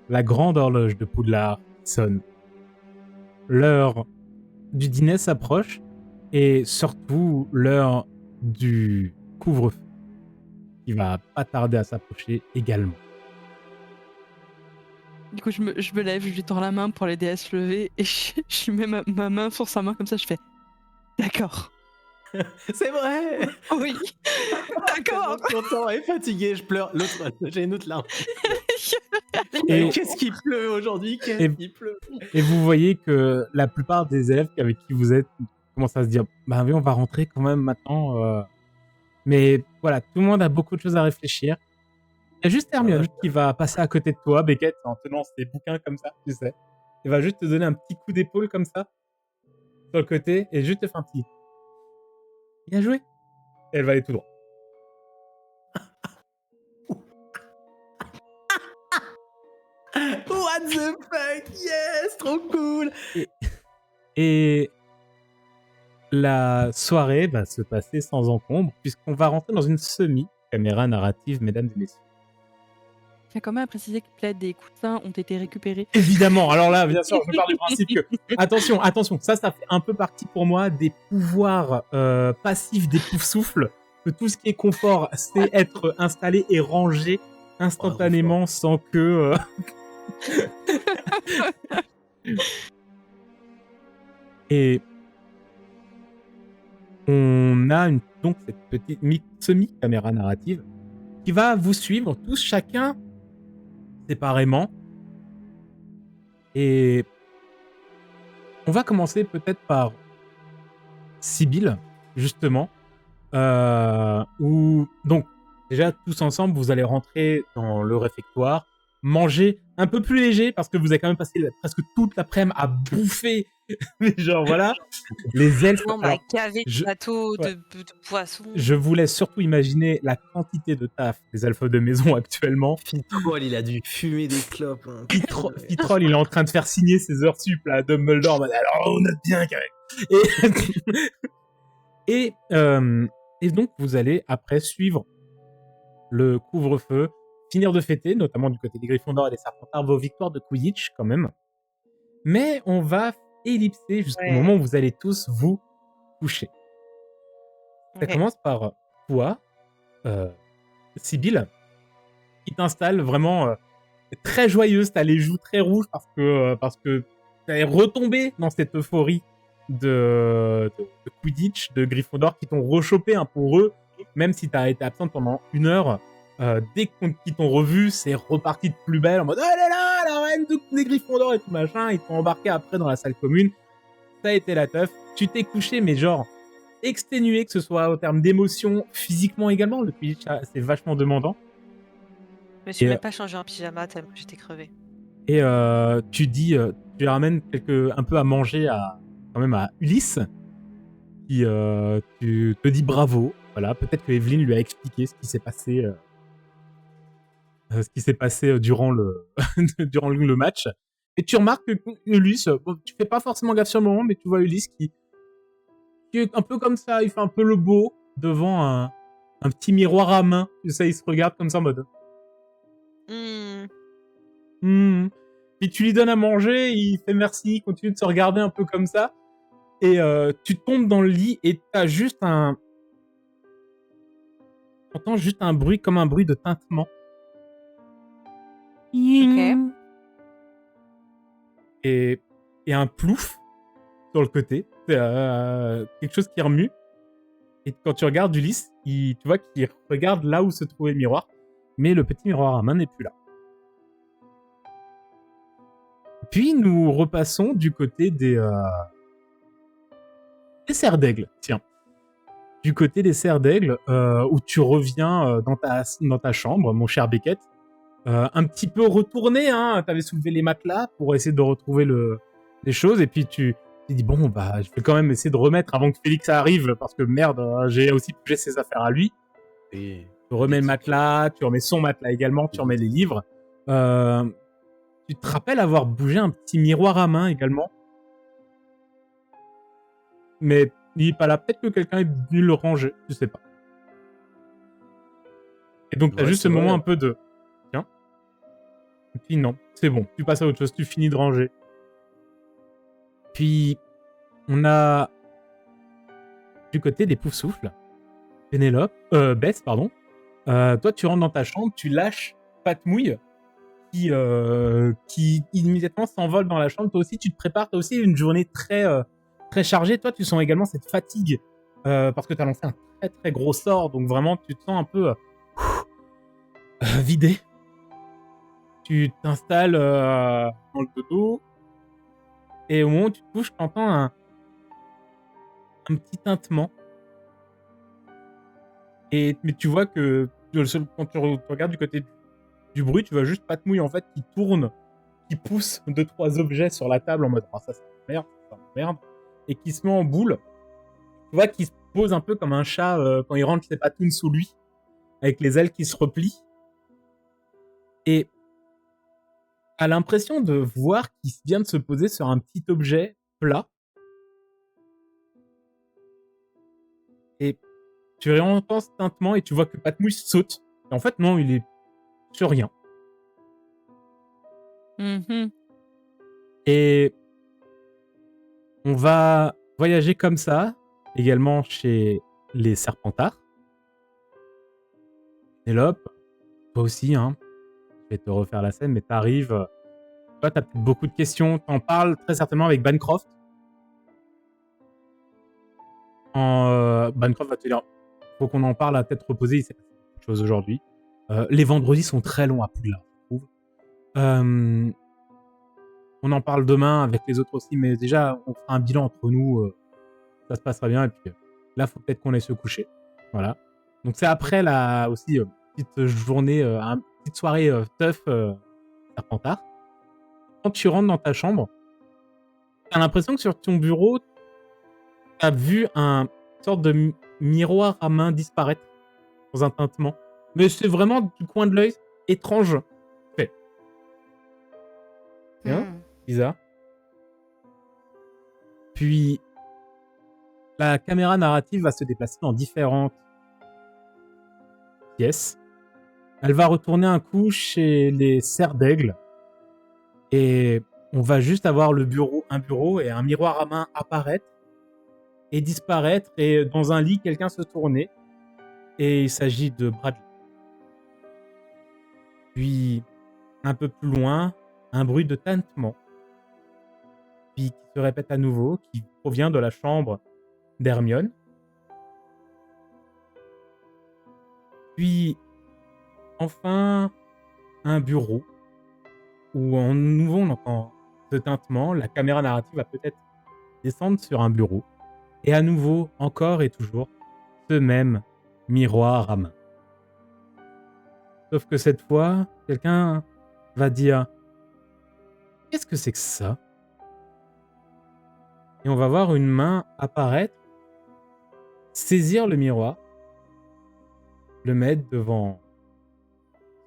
Speaker 1: la grande horloge de Poudlard qui sonne. L'heure du dîner s'approche et surtout l'heure du couvre-feu qui va pas tarder à s'approcher également.
Speaker 2: Du coup, je me lève, je lui tends la main pour l'aider à se lever et je lui mets ma main sur sa main comme ça, je fais d'accord.
Speaker 4: C'est vrai.
Speaker 2: Oui, d'accord.
Speaker 4: Content et fatigué, je pleure. L'autre, j'ai une autre larme.
Speaker 1: Et-
Speaker 4: Qu'est-ce qu'il pleut aujourd'hui? Qu'est-ce
Speaker 1: Et-
Speaker 4: qu'il pleut?
Speaker 1: Et vous voyez que la plupart des élèves avec qui vous êtes commencent à se dire bah oui, on va rentrer quand même maintenant. Mais voilà, tout le monde a beaucoup de choses à réfléchir. Il y a juste Hermione qui va passer à côté de toi, Beckett, en tenant ses bouquins comme ça, tu sais. Il va juste te donner un petit coup d'épaule comme ça, sur le côté, et juste te faire un petit bien joué. Et elle va aller tout droit.
Speaker 4: What the fuck? Yes, trop cool.
Speaker 1: Et la soirée va se passer sans encombre, puisqu'on va rentrer dans une semi-caméra narrative, mesdames et messieurs.
Speaker 2: Il y a quand même à préciser que Plaid et coussins ont été récupérés.
Speaker 1: Évidemment, alors là, bien sûr, je pars du principe que... Attention, ça fait un peu partie pour moi des pouvoirs passifs des Poufsouffles, que tout ce qui est confort, c'est être installé et rangé instantanément sans que... Et on a donc cette petite semi-caméra narrative qui va vous suivre tous chacun séparément. Et on va commencer peut-être par Sibylle, justement, où donc déjà tous ensemble vous allez rentrer dans le réfectoire, manger un peu plus léger parce que vous avez quand même passé presque toute l'après-midi à bouffer, mais genre voilà, les elfes.
Speaker 6: On m'a
Speaker 1: Alors,
Speaker 6: gavé de bateaux,
Speaker 1: ouais.
Speaker 6: de poissons.
Speaker 1: je vous laisse surtout imaginer la quantité de taf des elfes de maison actuellement.
Speaker 4: Fitroll, il a dû fumer des clopes. Hein.
Speaker 1: Fitroll, il est en train de faire signer ses heures sup là, à Dumbledore. Alors, on note bien quand même. Et donc, vous allez après suivre le couvre-feu, finir de fêter, notamment du côté des Gryffondors et des Serpentards, vos victoires de Quidditch quand même. Mais on va ellipser jusqu'au moment où vous allez tous vous coucher. Ça commence par toi, Sibylle, qui t'installe vraiment très joyeuse. T'as les joues très rouges parce que t'es retombé dans cette euphorie de Quidditch, de Gryffondor, qui t'ont rechopé pour eux, même si t'as été absente pendant 1 heure. Dès qu'ils t'ont revu, c'est reparti de plus belle en mode « Oh là là, la reine des Gryffondor et tout machin ». Ils t'ont embarqué après dans la salle commune. Ça a été la teuf. Tu t'es couché, mais genre exténué, que ce soit au terme d'émotion, physiquement également. Le Quidditch, c'est vachement demandant.
Speaker 6: Je me suis même pas changé en pyjama tellement j'étais crevée.
Speaker 1: Et tu ramènes un peu à manger quand même à Ulysse, qui tu te dis bravo. Voilà, peut-être que Evelyne lui a expliqué ce qui s'est passé durant le match. Et tu remarques que Ulysse, tu fais pas forcément gaffe sur le moment, mais tu vois Ulysse qui est un peu comme ça, il fait un peu le beau devant un petit miroir à main. Tu sais, il se regarde comme ça en mode... Puis tu lui donnes à manger, il fait merci, il continue de se regarder un peu comme ça. Et tu tombes dans le lit et t'as juste t'entends juste un bruit comme un bruit de tintement.
Speaker 6: Ok.
Speaker 1: Et un plouf sur le côté. Quelque chose qui remue. Et quand tu regardes Ulysse, tu vois qu'il regarde là où se trouvait le miroir. Mais le petit miroir à main n'est plus là. Puis nous repassons du côté des serres d'aigle. Tiens. Du côté des serres d'aigle, où tu reviens dans ta chambre, mon cher Beckett. Un petit peu retourné, hein. T'avais soulevé les matelas pour essayer de retrouver les choses. Et puis tu t'es dit, bon, bah, je vais quand même essayer de remettre avant que Félix arrive, parce que merde, j'ai aussi bougé ses affaires à lui.
Speaker 4: Et...
Speaker 1: Tu remets le matelas, tu remets son matelas également, tu remets les livres. Tu te rappelles avoir bougé un petit miroir à main également. Mais il est pas là. Peut-être que quelqu'un est venu le ranger, je sais pas. Et donc t'as juste ce moment un peu de... Tiens. Et puis non, c'est bon, tu passes à autre chose, tu finis de ranger. Puis on a... Du côté des Poufsouffles, Bess, pardon. Toi, tu rentres dans ta chambre, tu lâches Patmouille, qui immédiatement s'envole dans la chambre. Toi aussi, tu te prépares. T'as aussi une journée très, très chargée. Toi, tu sens également cette fatigue parce que t'as lancé un très très gros sort. Donc vraiment, tu te sens un peu vidé. Tu t'installes dans le dodo. Et au moment où tu te couches, t'entends un petit tintement. Mais tu vois que quand tu regardes du côté du bruit, tu vois juste Patmouille en fait qui tourne, qui pousse 2-3 objets sur la table en mode ça merde, et qui se met en boule. Tu vois qu'il se pose un peu comme un chat quand il rentre ses patounes sous lui, avec les ailes qui se replient. Et a l'impression de voir qu'il vient de se poser sur un petit objet plat, Tu réentends ce tintement et tu vois que Patmouille saute. Et en fait, non, il est sur rien.
Speaker 2: Mhm.
Speaker 1: Et on va voyager comme ça, également chez les Serpentards. Pénélope, toi aussi, hein. Je vais te refaire la scène, mais t'arrives. Toi, t'as peut-être beaucoup de questions. T'en parles très certainement avec Bancroft. Bancroft va te dire faut qu'on en parle à tête reposée, il s'est passé quelque chose aujourd'hui. Les vendredis sont très longs à Poudlard, je trouve. On en parle demain avec les autres aussi, mais déjà, on fera un bilan entre nous. Ça se passera bien. Et puis là, faut peut-être qu'on aille se coucher. Voilà. Donc c'est après la aussi petite journée, petite soirée teuf Serpentard. Quand tu rentres dans ta chambre, t'as l'impression que sur ton bureau, t'as vu un sorte de miroir à main disparaître dans un tintement. Mais c'est vraiment du coin de l'œil étrange. Fait. Bien, bizarre. Puis la caméra narrative va se déplacer dans différentes pièces. Elle va retourner un coup chez les Serres d'Aigle. Et on va juste avoir un bureau et un miroir à main apparaître et disparaître. Et dans un lit, quelqu'un se tourner. Et il s'agit de Bradley. Puis, un peu plus loin, un bruit de tintement. Puis qui se répète à nouveau, qui provient de la chambre d'Hermione. Puis, enfin, un bureau où en nouveau on entend ce tintement. La caméra narrative va peut-être descendre sur un bureau. Et à nouveau, encore et toujours, ce même miroir à main. Sauf que cette fois, quelqu'un va dire « Qu'est-ce que c'est que ça ?» Et on va voir une main apparaître, saisir le miroir, le mettre devant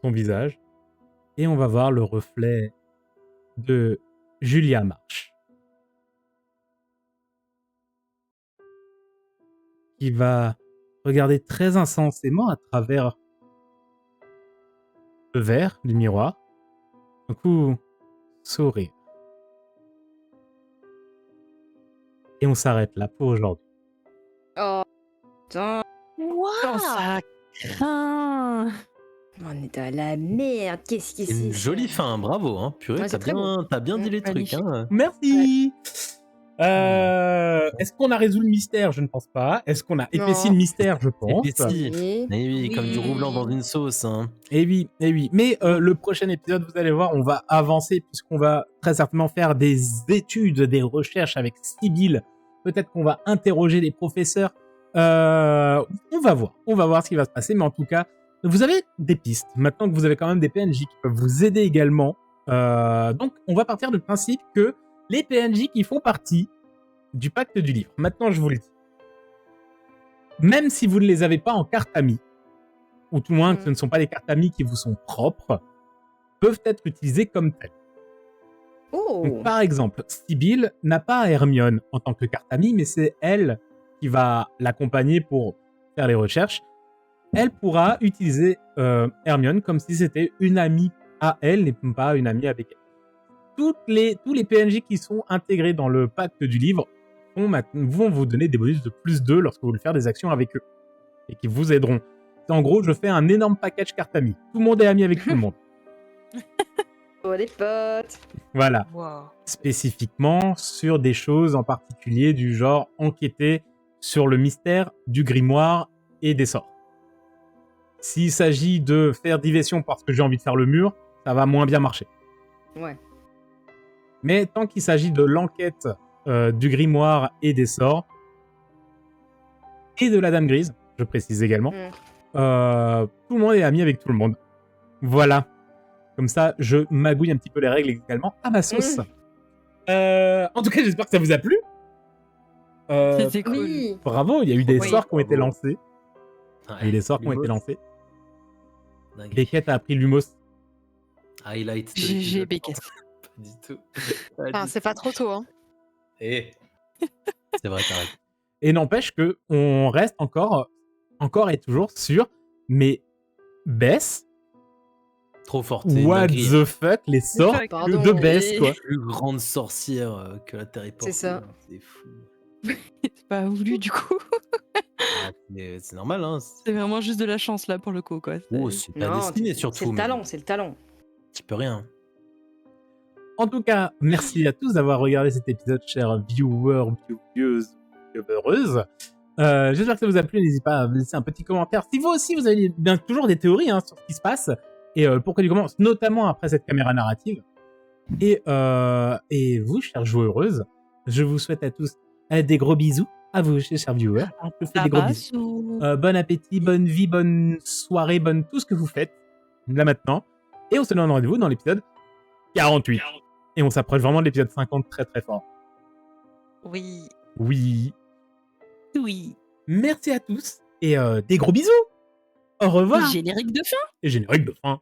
Speaker 1: son visage, et on va voir le reflet de Julia March, qui va regarder très intensément à travers le verre du miroir, un coup sourire. Et on s'arrête là pour aujourd'hui.
Speaker 3: Oh, putain,
Speaker 2: Oh, ça craint.
Speaker 3: on est dans la merde. Qu'est-ce que
Speaker 4: C'est
Speaker 3: c'est
Speaker 4: une jolie
Speaker 3: ça
Speaker 4: fin, bravo. Hein. Purée,
Speaker 3: Ouais, c'est très
Speaker 4: t'as bien dit les
Speaker 2: Magnifique.
Speaker 4: trucs. Hein.
Speaker 1: Merci. Est-ce qu'on a résolu le mystère? Je ne pense pas. Est-ce qu'on a épaissi
Speaker 3: Non.
Speaker 1: le mystère? Je pense.
Speaker 4: Épaissi.
Speaker 3: Oui.
Speaker 4: Mais oui, comme du roux blanc dans
Speaker 2: Oui.
Speaker 4: une sauce. Hein.
Speaker 1: Eh oui, eh oui. Mais le prochain épisode, vous allez voir, on va avancer puisqu'on va très certainement faire des études, des recherches avec Sibylle. Peut-être qu'on va interroger les professeurs. On va voir ce qui va se passer. Mais en tout cas, vous avez des pistes. Maintenant que vous avez quand même des PNJ qui peuvent vous aider également. Donc, on va partir du principe que les PNJ qui font partie du pacte du livre, maintenant je vous le dis, même si vous ne les avez pas en carte amie, ou tout le moins que ce ne sont pas des cartes amies qui vous sont propres, peuvent être utilisées comme telles.
Speaker 3: Oh.
Speaker 1: Donc, par exemple, Sibylle n'a pas Hermione en tant que carte amie, mais c'est elle qui va l'accompagner pour faire les recherches. Elle pourra utiliser Hermione comme si c'était une amie à elle et pas une amie avec elle. Tous les PNJ qui sont intégrés dans le pacte du livre vont vous donner des bonus de plus 2 lorsque vous voulez faire des actions avec eux. Et qui vous aideront. En gros, je fais un énorme package carte amie. Tout le monde est ami avec tout le monde.
Speaker 3: Oh les potes.
Speaker 1: Voilà.
Speaker 6: Wow.
Speaker 1: Spécifiquement sur des choses en particulier du genre enquêter sur le mystère du grimoire et des sorts. S'il s'agit de faire diversion parce que j'ai envie de faire le mur, ça va moins bien marcher.
Speaker 3: Ouais.
Speaker 1: Mais tant qu'il s'agit de l'enquête du grimoire et des sorts, et de la Dame Grise, je précise également, tout le monde est ami avec tout le monde. Voilà. Comme ça, je magouille un petit peu les règles également à ma sauce. En tout cas, j'espère que ça vous a plu.
Speaker 2: C'était cool.
Speaker 3: Oui.
Speaker 1: Bravo, il y a eu des
Speaker 2: Oui.
Speaker 1: sorts qui ont été
Speaker 4: Bravo.
Speaker 1: lancés. Il y a eu des sorts qui ont été lancés.
Speaker 4: Dingue.
Speaker 1: Beckett a appris Lumos.
Speaker 4: Highlight. de
Speaker 2: GG
Speaker 4: l'épisode.
Speaker 2: Beckett.
Speaker 4: Pas du tout.
Speaker 7: Enfin, c'est pas trop tôt, hein.
Speaker 4: Eh. C'est vrai, t'as raison.
Speaker 1: Et n'empêche que on reste encore encore et toujours sur mais Bess,
Speaker 4: Trop forte. c'est une
Speaker 1: what
Speaker 4: dinguerie.
Speaker 1: the fuck, les sorts
Speaker 3: Pardon,
Speaker 1: de Bess,
Speaker 3: et-
Speaker 1: quoi.
Speaker 4: Plus grande sorcière que la Terre est
Speaker 3: C'est ça.
Speaker 4: C'est fou.
Speaker 2: C'est pas voulu du coup.
Speaker 4: Ah, c'est normal, hein.
Speaker 2: C'est vraiment juste de la chance là pour le coup quoi.
Speaker 4: Oh, c'est pas
Speaker 3: Non,
Speaker 4: destiné surtout.
Speaker 3: C'est le
Speaker 4: mais
Speaker 3: talent, c'est le talent.
Speaker 4: Tu peux rien.
Speaker 1: En tout cas, merci à tous d'avoir regardé cet épisode, chers viewers, vieweuses, viewereuses. J'espère que ça vous a plu. N'hésitez pas à me laisser un petit commentaire. Si vous aussi, vous avez bien toujours des théories sur ce qui se passe et pourquoi du comment, notamment après cette caméra narrative. Et vous, chères joueuses, je vous souhaite à tous des gros bisous. À vous, chers viewers. Je vous fais des gros bisous. Bon appétit, bonne vie, bonne soirée, bonne tout ce que vous faites là maintenant. Et on se donne rendez-vous dans l'épisode 48. Et on s'approche vraiment de l'épisode 50 très très fort.
Speaker 6: Oui.
Speaker 1: Oui.
Speaker 2: Oui.
Speaker 1: Merci à tous et des gros bisous. Au revoir.
Speaker 2: Générique de fin.
Speaker 1: Et générique de fin.